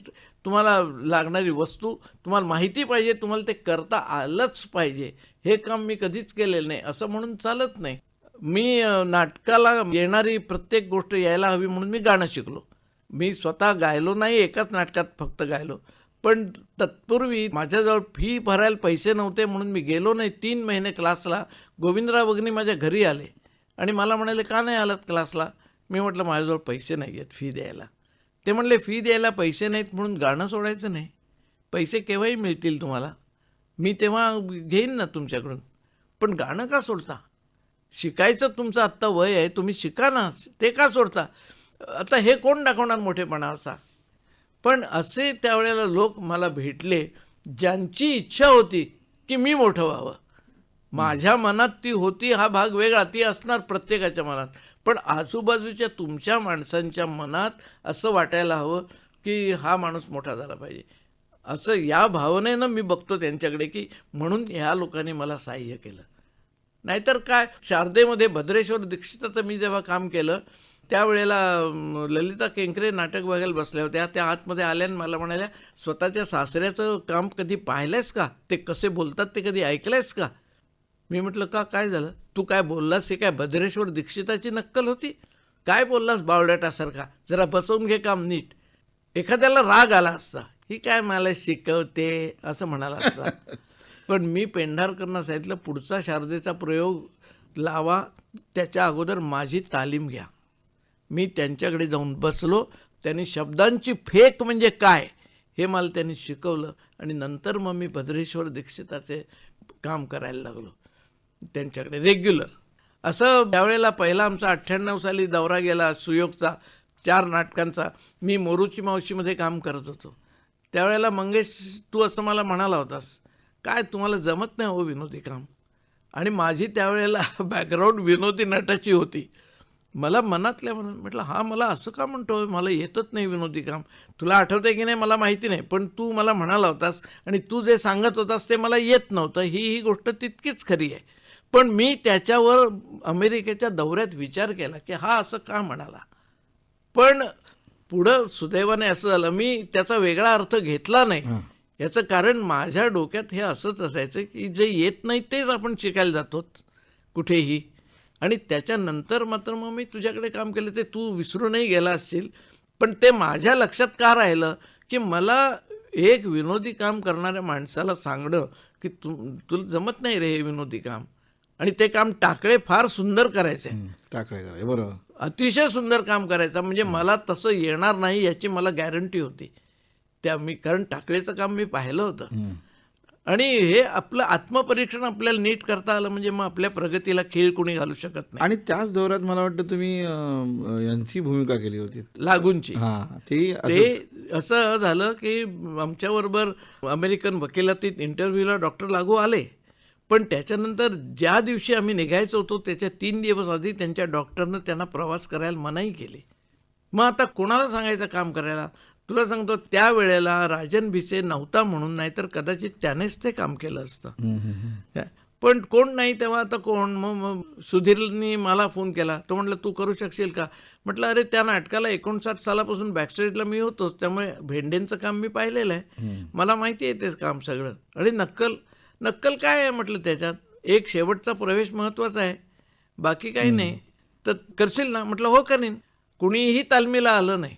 तुम्हाला लागणारी वस्तू तुम्हाला माहिती पाहिजे, तुम्हाला ते करता आलंच पाहिजे. हे काम मी कधीच केलेलं नाही असं म्हणून चालत नाही. मी नाटकाला येणारी प्रत्येक गोष्ट यायला हवी म्हणून मी गाणं शिकलो. मी स्वतः गायलो नाही, एकाच नाटकात फक्त गायलो. पण तत्पूर्वी माझ्याजवळ फी भरायला पैसे नव्हते म्हणून मी गेलो नाही. 3 महिने क्लासला. गोविंदराव वगनी माझ्या घरी आले आणि मला म्हणाले, का नाही आलात क्लासला? मी म्हटलं, माझ्याजवळ पैसे नाही आहेत फी द्यायला. ते म्हणले, फी द्यायला पैसे नाहीत म्हणून गाणं सोडायचं नाही, पैसे केव्हाही मिळतील तुम्हाला, मी तेव्हा घेईन ना तुमच्याकडून, पण गाणं का सोडता? शिकायचं तुमचं आत्ता वय आहे, तुम्ही शिका ना, ते का सोडता? आता हे कोण दाखवणार मोठेपणा असा? पण असे त्यावेळेला लोक मला भेटले ज्यांची इच्छा होती की मी मोठं व्हावं. माझ्या मनात ती होती, हा भाग वेगळा, ती असणार प्रत्येकाच्या मनात, पण आजूबाजूच्या तुमच्या माणसांच्या मनात असं वाटायला हवं की हा माणूस मोठा झाला पाहिजे, असं या भावनेनं मी बघतो त्यांच्याकडे, की म्हणून ह्या लोकांनी मला सहाय्य केलं. नाहीतर काय, शारदेमध्ये भद्रेश्वर दीक्षिताचं मी जेव्हा काम केलं त्यावेळेला ललिता केंकरे नाटक बघायला बसल्या होत्या. त्या आतमध्ये आल्या आणि मला म्हणाल्या, स्वतःच्या सासऱ्याचं काम कधी पाहिलंयस का? ते कसे बोलतात ते कधी ऐकलंयस का? मी म्हटलं, का, काय झालं? तू काय बोललास? हे काय भद्रेश्वर दीक्षिताची नक्कल होती? काय बोललास बावळटासारखा? जरा बसवून घे काम नीट. एखाद्याला राग आला असता, ही काय मला शिकवते असं म्हणाला असता. पण मी पेंढारकरांना सांगितलं, पुढचा शारदेचा प्रयोग लावा, त्याच्या अगोदर माझी तालीम घ्या. मी त्यांच्याकडे जाऊन बसलो, त्यांनी शब्दांची फेक म्हणजे काय हे मला त्यांनी शिकवलं आणि नंतर मग मी भद्रेश्वर दीक्षिताचे काम करायला लागलो त्यांच्याकडे रेग्युलर. असं त्यावेळेला पहिला आमचा 98 साली दौरा गेला सुयोगचा, 4 नाटकांचा. मी मोरूची मावशीमध्ये काम करत होतो. त्यावेळेला, मंगेश तू असं मला म्हणाला होतास, काय तुम्हाला जमत नाही हो विनोदी काम? आणि माझी त्यावेळेला बॅकग्राऊंड विनोदी नटाची होती. मला मनातल्या म्हणून म्हटलं, हा मला असं का म्हणतो, मला येतच नाही विनोदी काम. तुला आठवतंय की नाही मला माहिती नाही, पण तू मला म्हणाला होतास आणि तू जे सांगत होतास ते मला येत नव्हतं. ही गोष्ट तितकीच खरी आहे. पण मी त्याच्यावर अमेरिकेच्या दौऱ्यात विचार केला की हा असं का म्हणाला. पण पुढं सुदैवाने असं झालं, मी त्याचा वेगळा अर्थ घेतला नाही. याचं कारण माझ्या डोक्यात हे असंच असायचं की जे येत नाही तेच आपण शिकायला जातो कुठेही. आणि त्याच्यानंतर मात्र मग मी तुझ्याकडे काम केलं, ते तू विसरूनही गेला असशील, पण ते माझ्या लक्षात का राहिलं की मला एक विनोदी काम करणाऱ्या माणसाला सांगणं की तुला जमत नाही रे हे विनोदी काम, आणि ते काम टाकळे फार सुंदर करायचे. टाकळे करायचे, बरोबर, अतिशय सुंदर काम करायचं. म्हणजे मला तसं येणार नाही याची मला गॅरंटी होती. कारण टाकळेचं काम मी पाहिलं होतं. आणि हे आपलं आत्मपरीक्षण आपल्याला नीट करता आलं म्हणजे मग आपल्या प्रगतीला खीळ कोणी घालू शकत नाही. आणि त्याच दौऱ्यात मला वाटतं तुम्ही यांची भूमिका केली होती, लागूंची. ते असं झालं की आमच्याबरोबर अमेरिकन वकिलातीत इंटरव्ह्यूला डॉक्टर लागू आले, पण त्याच्यानंतर ज्या दिवशी आम्ही निघायचो होतो त्याच्या 3 दिवस आधी त्यांच्या डॉक्टरनं त्यांना प्रवास करायला मनाई केली. मग आता कोणाला सांगायचं काम करायला? तुला सांगतो, त्यावेळेला राजन भिसे नव्हता म्हणून, नाहीतर कदाचित त्यानेच ते काम केलं असतं. पण कोण नाही तेव्हा, आता कोण? मग सुधीरनी मला फोन केला. तो म्हटलं, तू करू शकशील का? म्हटलं, अरे त्या नाटकाला 59 सालापासून बॅकस्टेजला मी होतोच, त्यामुळे भेंडेंचं काम मी पाहिलेलं आहे, मला माहिती आहे ते काम सगळं. आणि नक्कल काय आहे म्हटलं, त्याच्यात एक शेवटचा प्रवेश महत्त्वाचा आहे, बाकी काही नाही, तर करशील ना? म्हटलं, हो करीन. कुणीही तालमीला आलं नाही.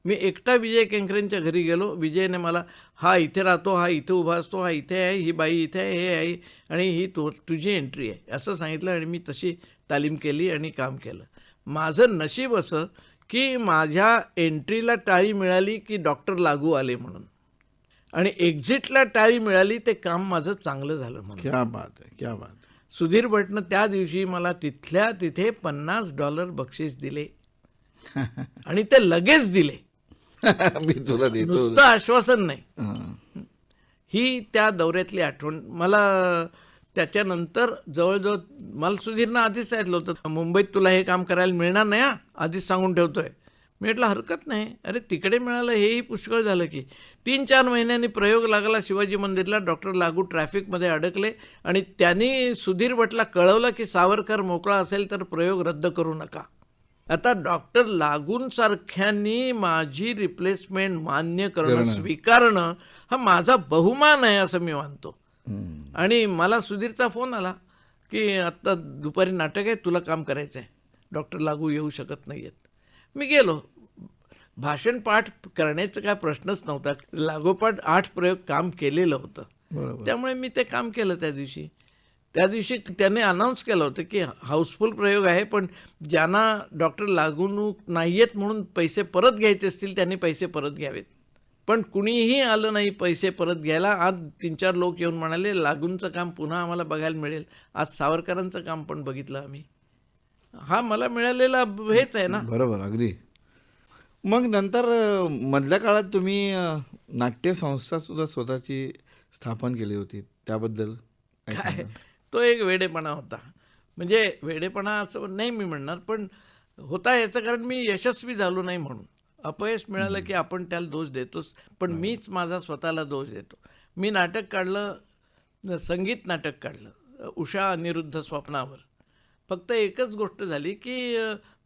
मी एकटा विजय केंकरेंच्या घरी गेलो. विजयने मला, हा इथे राहतो, हा इथे उभा असतो, हा इथे आहे, ही बाई इथे आहे, हे आहे, आणि ही तुझी एंट्री आहे असं सांगितलं. आणि मी तशी तालीम केली आणि काम केलं. माझं नशीब असं की माझ्या एंट्रीला टाळी मिळाली की डॉक्टर लागू आले म्हणून, आणि एक्झिटला टाळी मिळाली ते काम माझं चांगलं झालं म्हणून. क्या बात आहे, क्या बात. सुधीर भटनं त्या दिवशी मला तिथल्या तिथे $50 बक्षीस दिले आणि ते लगेच दिले. मी तुला देतो. नुसतं आश्वासन नाही. हां. ही त्या दौऱ्यातली आठवण. मला त्याच्यानंतर जवळजवळ मला सुधीरनं आधीच सांगितलं होतं, मुंबईत तुला हे काम करायला मिळणार नाही हा, आधीच सांगून ठेवतोय. मी म्हटलं हरकत नाही. अरे तिकडे मिळालं हेही पुष्कळ झालं की. 3-4 महिन्यांनी प्रयोग लागला शिवाजी मंदिरला. डॉक्टर लागू ट्रॅफिकमध्ये अडकले आणि त्यांनी सुधीर भटला कळवलं की सावरकर मोकळा असेल तर प्रयोग रद्द करू नका. आता डॉक्टर लागूंसारख्यांनी माझी रिप्लेसमेंट मान्य करणं, स्वीकारणं हा माझा बहुमान आहे असं मी मानतो. आणि मला सुधीरचा फोन आला की आत्ता दुपारी नाटक आहे, तुला काम करायचं आहे, डॉक्टर लागू येऊ शकत नाही आहेत. मी गेलो. भाषण पाठ करण्याचा काय प्रश्नच नव्हता. लागोपाठ 8 प्रयोग काम केलेलं होतं. बरोबर. त्यामुळे मी ते काम केलं त्या दिवशी. त्या दिवशी त्याने अनाऊन्स केलं होतं की हाऊसफुल प्रयोग आहे, पण ज्यांना डॉक्टर लागू नाही आहेत म्हणून पैसे परत घ्यायचे असतील त्यांनी पैसे परत घ्यावेत. पण कुणीही आलं नाही पैसे परत घ्यायला. आज 3-4 लोक येऊन म्हणाले लागूंचं काम पुन्हा आम्हाला बघायला मिळेल. आज सावरकरांचं काम पण बघितलं आम्ही. हा मला मिळालेला हेच आहे ना. बरोबर, अगदी. मग नंतर मधल्या काळात तुम्ही नाट्य संस्था सुद्धा स्वतःची स्थापन केली होती, त्याबद्दल काय काय सांगाल? तो एक वेडेपणा होता. म्हणजे वेडेपणा असं नाही मी म्हणणार, पण होता याचं कारण मी यशस्वी झालो नाही म्हणून. अपयश मिळालं की आपण त्याला दोष देतोच, पण मीच माझा स्वतःला दोष देतो. मी नाटक काढलं, संगीत नाटक काढलं उषा अनिरुद्ध स्वप्नावर. फक्त एकच गोष्ट झाली की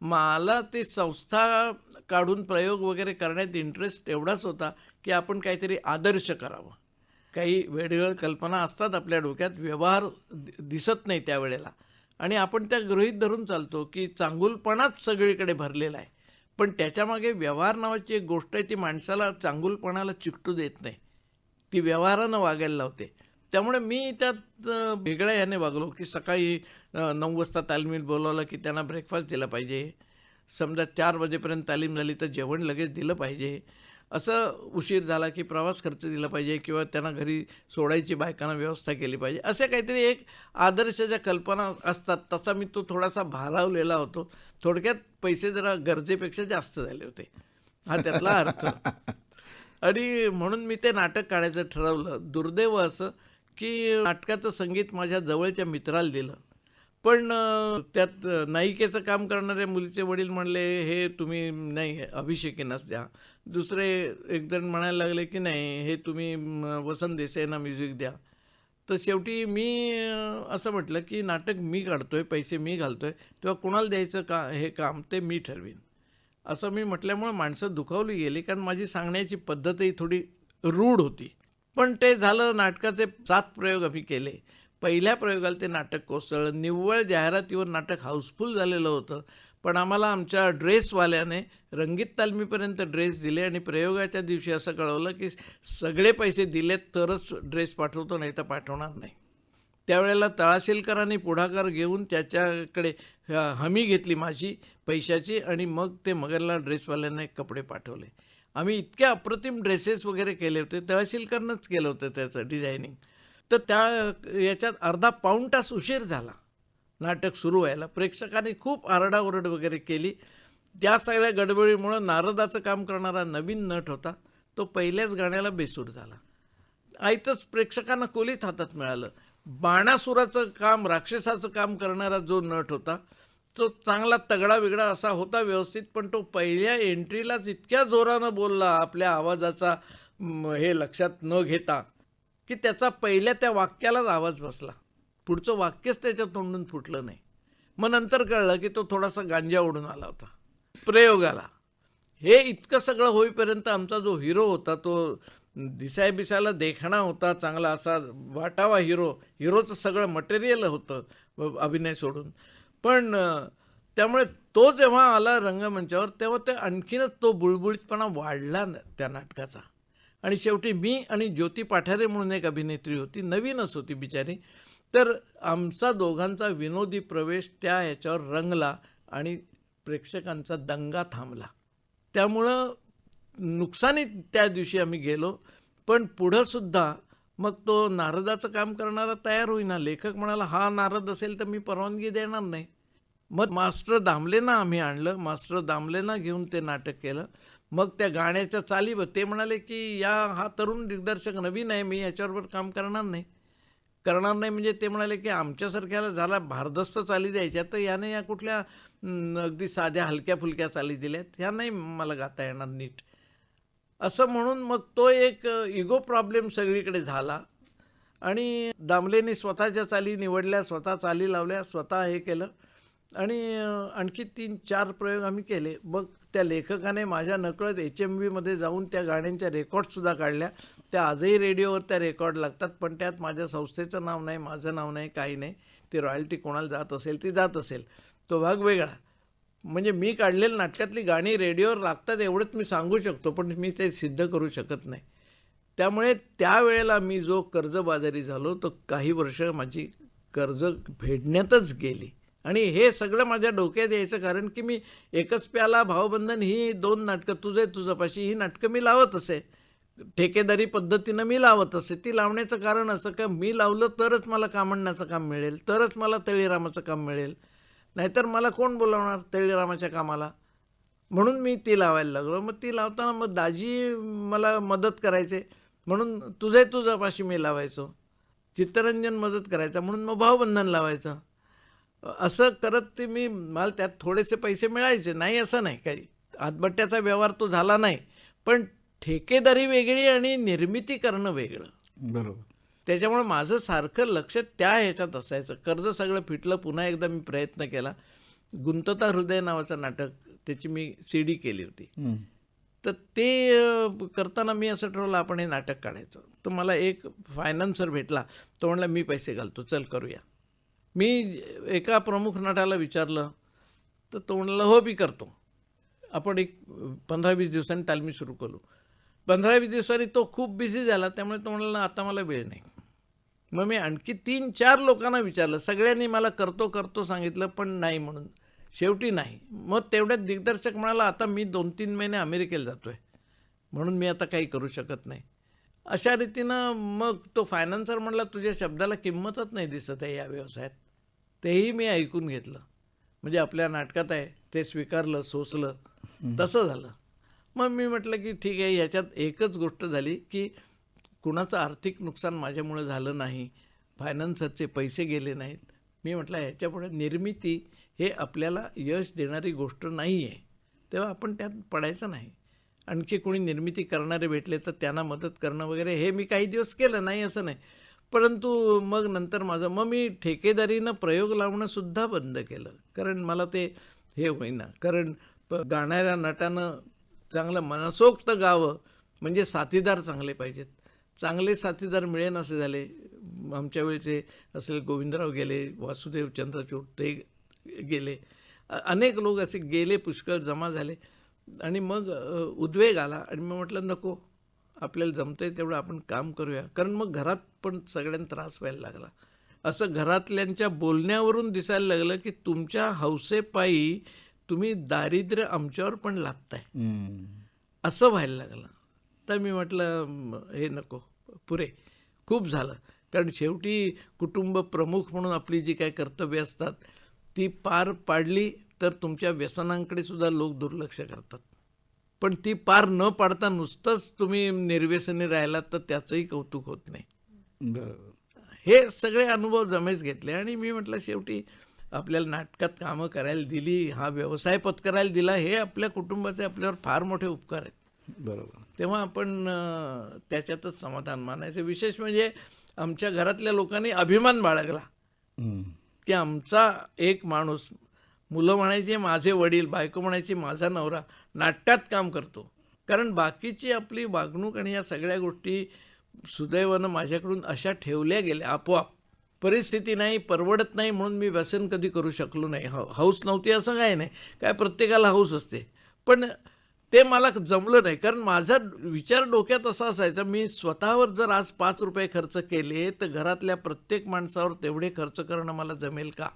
मला ती संस्था काढून प्रयोग वगैरे करण्यात इंटरेस्ट एवढाच होता की आपण काहीतरी आदर्श करावं. काही वेगवेगळ्या कल्पना असतात आपल्या डोक्यात, व्यवहार दिसत नाही त्यावेळेला आणि आपण त्या गृहीत धरून चालतो की चांगुलपणाच सगळीकडे भरलेला आहे. पण त्याच्यामागे व्यवहार नावाची एक गोष्ट आहे, ती माणसाला चांगुलपणाला चिकटू देत नाही, ती व्यवहारानं वागायला लावते. त्यामुळे मी त्यात वेगळ्या ह्याने वागलो की सकाळी 9 वाजता तालमीत बोलावलं की त्यांना ब्रेकफास्ट दिला पाहिजे. समजा 4 वाजेपर्यंत तालीम झाली तर जेवण लगेच दिलं पाहिजे. असं उशीर झाला की प्रवास खर्च दिला पाहिजे किंवा त्यांना घरी सोडायची बायकांना व्यवस्था केली पाहिजे. असे काहीतरी एक आदर्शाच्या कल्पना असतात, तसा मी तो थोडासा भारावलेला होतो. थोडक्यात पैसे जरा गरजेपेक्षा जास्त झाले होते, हा त्यातला अर्थ. आणि म्हणून मी ते नाटक काढायचं ठरवलं. दुर्दैव असं की नाटकाचं संगीत माझ्या जवळच्या मित्राला दिलं, पण त्यात नायिकेचं काम करणाऱ्या मुलीचे वडील म्हणले हे तुम्ही नाही अभिषेकींनाच द्या. दुसरे एकजण म्हणायला लागले की नाही हे तुम्ही वसंत देसाईंना म्युझिक द्या. तर शेवटी मी असं म्हटलं की नाटक मी काढतोय, पैसे मी घालतोय, तेव्हा कुणाला द्यायचं का हे काम ते मी ठरवीन. असं मी म्हटल्यामुळे माणसं दुखावली गेली, कारण माझी सांगण्याची पद्धतही थोडी रूढ होती. पण ते झालं. नाटकाचे 7 प्रयोग आम्ही केले. पहिल्या प्रयोगाला ते नाटक कोसळलं. निव्वळ जाहिरातीवर नाटक हाऊसफुल झालेलं होतं, पण आम्हाला आमच्या ड्रेसवाल्याने रंगीत तालमीपर्यंत ड्रेस दिले आणि प्रयोगाच्या दिवशी असं कळवलं की सगळे पैसे दिलेत तरच ड्रेस पाठवतो, नाही तर पाठवणार नाही. त्यावेळेला तळाशीलकरांनी पुढाकार घेऊन त्याच्याकडे हमी घेतली माझी पैशाची आणि मग ते मगरला ड्रेसवाल्यांना कपडे पाठवले. आम्ही इतक्या अप्रतिम ड्रेसेस वगैरे केले होते, तळाशीलकरनंच केलं होतं त्याचं डिझायनिंग. तर त्या याच्यात अर्धा पाऊण तास उशीर झाला नाटक सुरू व्हायला. प्रेक्षकांनी खूप आरडाओरड वगैरे केली. त्या सगळ्या गडबडीमुळं नारदाचं काम करणारा नवीन नट होता, तो पहिल्याच गाण्याला बेसूर झाला. आयतच प्रेक्षकांना कोलीत हातात मिळालं. बाणासुराचं काम, राक्षसाचं काम करणारा जो नट होता तो चांगला तगडा वेगळा असा होता व्यवस्थित, पण तो पहिल्या एंट्रीलाच इतक्या जोरानं बोलला आपल्या आवाजाचा हे लक्षात न घेता की त्याचा पहिल्या त्या वाक्यालाच आवाज बसला, पुढचं वाक्यच त्याच्या तोंडून फुटलं नाही. मग नंतर कळलं की तो थोडासा गांजा ओढून आला होता प्रयोगाला. हे इतकं सगळं होईपर्यंत आमचा जो हिरो होता तो दिसायला देखणा होता, चांगला असा वाटावा हिरोचं सगळं मटेरियल होतं अभिनय सोडून. पण त्यामुळे तो जेव्हा आला रंगमंचावर तेव्हा ते आणखीनच तो बुळबुळीतपणा वाढला त्या नाटकाचा. आणि शेवटी मी आणि ज्योती पाठारे म्हणून एक अभिनेत्री होती, नवीनच होती बिचारी, तर आमचा दोघांचा विनोदी प्रवेश त्या ह्याच्यावर रंगला आणि प्रेक्षकांचा दंगा थांबला. त्यामुळं नुकसानी त्या दिवशी आम्ही गेलो, पण पुढंसुद्धा मग तो नारदाचं काम करणारा तयार होईना. लेखक म्हणाला, हा नारद असेल तर मी परवानगी देणार नाही. मग मास्टर दामलेंना आम्ही आणलं. मास्टर दामलेंना घेऊन ते नाटक केलं. मग त्या गाण्याच्या चाली ते म्हणाले, की हा तरुण दिग्दर्शक नवीन आहे, मी याच्याबरोबर काम करणार नाही. करणार नाही म्हणजे ते म्हणाले, की आमच्यासारख्याला झाला भारदस्त चाली द्यायच्या, तर याने या कुठल्या अगदी साध्या हलक्या फुलक्या चाली दिल्यात, ह्या नाही मला गाता येणार नीट. असं म्हणून मग तो एक इगो प्रॉब्लेम सगळीकडे झाला आणि दामलेंनी स्वतःच्या चाली निवडल्या, स्वतः चाली लावल्या, स्वतः हे केलं आणि आणखी 3-4 प्रयोग आम्ही केले. मग त्या लेखकाने माझ्या नकळत HMVमध्ये जाऊन त्या गाण्यांच्या रेकॉर्डसुद्धा काढल्या. त्या आजही रेडिओवर त्या रेकॉर्ड लागतात, पण त्यात माझ्या संस्थेचं नाव नाही, माझं नाव नाही, काही नाही. ती रॉयल्टी कोणाला जात असेल ती जात असेल, तो भाग वेगळा. म्हणजे मी काढलेली नाटकातली गाणी रेडिओवर लागतात एवढंच मी सांगू शकतो, पण मी ते सिद्ध करू शकत नाही. त्यामुळे त्यावेळेला मी जो कर्जबाजारी झालो, तो काही वर्ष माझी कर्ज फेडण्यातच गेली. आणि हे सगळं माझ्या डोक्यात यायचं कारण की मी एकच प्याला, भावबंधन ही 2 नाटकं, तुझ्यापाशी ही नाटकं मी लावत असे. ठेकेदारी पद्धतीनं मी लावत असे. ती लावण्याचं कारण असं का मी लावलं तरच मला कामणण्याचं काम मिळेल, तरच मला तळीरामाचं काम मिळेल, नाहीतर मला कोण बोलावणार तळीरामाच्या कामाला. म्हणून मी ती लावायला लागलो. मग ती लावताना मग दाजी मला मदत करायचे म्हणून तुझ्यापाशी मी लावायचो. चित्तरंजन मदत करायचा म्हणून मग भावबंधन लावायचं. असं करत ते मला त्यात थोडेसे पैसे मिळायचे, नाही असं नाही, काही हातबट्ट्याचा व्यवहार तो झाला नाही. पण ठेकेदारी वेगळी आणि निर्मिती करणं वेगळं. बरोबर. त्याच्यामुळे माझं सारखं लक्ष त्या ह्याच्यात असायचं. कर्ज सगळं फिटलं. पुन्हा एकदा मी प्रयत्न केला. गुंतता हृदय नावाचं नाटक, त्याची मी CD केली होती. तर ते करताना मी असं ठरवलं आपण हे नाटक काढायचं. तर मला एक फायनान्सर भेटला. तो म्हणला मी पैसे घालतो, चल करूया. मी एका प्रमुख नटाला विचारलं तर तो म्हणाला हो मी करतो, आपण एक 15-20 दिवसांनी तालमी सुरू करू. 15-20 दिवसांनी तो खूप बिझी झाला, त्यामुळे तो म्हणाला आता मला वेळ नाही. मग मी आणखी 3-4 लोकांना विचारलं, सगळ्यांनी मला करतो सांगितलं, पण नाही म्हणून शेवटी नाही. मग तेवढ्यात दिग्दर्शक म्हणाला आता मी 2-3 महिने अमेरिकेला जातोय, म्हणून मी आता काही करू शकत नाही. अशा रीतीनं मग तो फायनान्सर म्हणला तुझ्या शब्दाला किंमतच नाही दिसत आहे या व्यवसायात. तेही मी ऐकून घेतलं. म्हणजे आपल्या नाटकात आहे ते स्वीकारलं, सोसलं, तसं झालं. मग मी म्हटलं की ठीक आहे, याच्यात एकच गोष्ट झाली की कुणाचं आर्थिक नुकसान माझ्यामुळे झालं नाही, फायनान्सरचे पैसे गेले नाहीत. मी म्हटलं ह्याच्यापुढे निर्मिती हे आपल्याला यश देणारी गोष्ट नाही आहे, तेव्हा आपण त्यात पडायचं नाही. आणखी कोणी निर्मिती करणारे भेटले तर त्यांना मदत करणं वगैरे हे मी काही दिवस केलं, नाही असं नाही. परंतु मग नंतर मग मी ठेकेदारीनं प्रयोग लावणंसुद्धा बंद केलं, कारण मला ते हे होईना. कारण गाणाऱ्या नटानं चांगलं मनसोक्त गावं म्हणजे साथीदार चांगले पाहिजेत. चांगले साथीदार मिळेन असे झाले. आमच्या वेळचे असले गोविंदराव गेले, वासुदेव चंद्रचूड ते गेले, अनेक लोक असे गेले, पुष्कळ जमा झाले. आणि मग उद्वेग आला आणि मी म्हटलं नको, आपल्याला जमतंय तेवढं आपण काम करूया. कारण मग घरात पण सगळ्यांना त्रास व्हायला लागला. असं घरातल्यांच्या बोलण्यावरून दिसायला लागलं की तुमच्या हौसेपायी तुम्ही दारिद्र्य आमच्यावर पण लादताय, असं व्हायला लागलं. तर मी म्हटलं हे नको, पुरे खूप झालं. कारण शेवटी कुटुंब प्रमुख म्हणून आपली जी काय कर्तव्य असतात ती पार पाडली तर तुमच्या व्यसनांकडे सुद्धा लोक दुर्लक्ष करतात. पण ती पार न पाडता नुसतंच तुम्ही निर्व्यसनी राहिलात तर त्याचंही कौतुक होत नाही. बरोबर. हे सगळे अनुभव जमेच घेतले आणि मी म्हटलं शेवटी आपल्याला नाटकात कामं करायला दिली, हा व्यवसाय पत्करायला दिला, हे आपल्या कुटुंबाचे आपल्यावर फार मोठे उपकार आहेत. बरोबर. तेव्हा आपण त्याच्यातच समाधान मानायचं. विशेष म्हणजे आमच्या घरातल्या लोकांनी अभिमान बाळगला की आमचा एक माणूस, मुलं म्हणायची माझे वडील, बायको म्हणायची माझा नवरा, नाटकात काम करतो. कारण बाकीची आपली वागणूक आणि या सगळ्या गोष्टी सुदैवानं माझ्याकडून अशा ठेवल्या गेल्या आपोआप. परिस्थिती नाही, परवडत नाही म्हणून मी व्यसन कधी करू शकलो नाही. हौस नव्हती असं काय नाही, काय प्रत्येकाला हौस असते, पण ते मला जमलं नाही. कारण माझा विचार डोक्यात असा असायचा, मी स्वतःवर जर आज 5 रुपये खर्च केले तर घरातल्या प्रत्येक माणसावर तेवढे खर्च करणं मला जमेल का?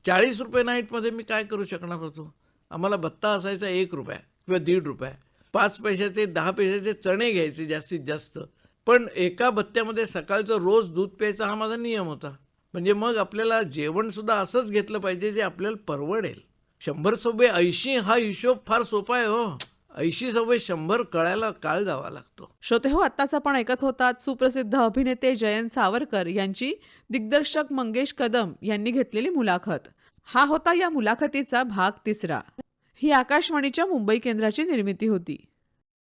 40 रुपये नाईटमध्ये मी काय करू शकणार होतो? आम्हाला भत्ता असायचा 1 रुपया किंवा 1.5 रुपया. 5 पैशाचे 10 पैशाचे चणे घ्यायचे जास्तीत जास्त, पण एका भत्त्यामध्ये सकाळचं रोज दूध प्यायचा हा माझा नियम होता. म्हणजे मग आपल्याला जेवणसुद्धा असंच घेतलं पाहिजे जे आपल्याला परवडेल. 100 सव्वे 80 हा हिशोब फार सोपा आहे हो. 80 सव्वे 100 कळायला काळ जावा लागतो. श्रोते हो, आत्ताच आपण ऐकत होतात सुप्रसिद्ध अभिनेते जयंत सावरकर यांची दिग्दर्शक मंगेश कदम यांनी घेतलेली मुलाखत. हा होता या मुलाखतीचा भाग 3. ही आकाशवाणीच्या मुंबई केंद्राची निर्मिती होती.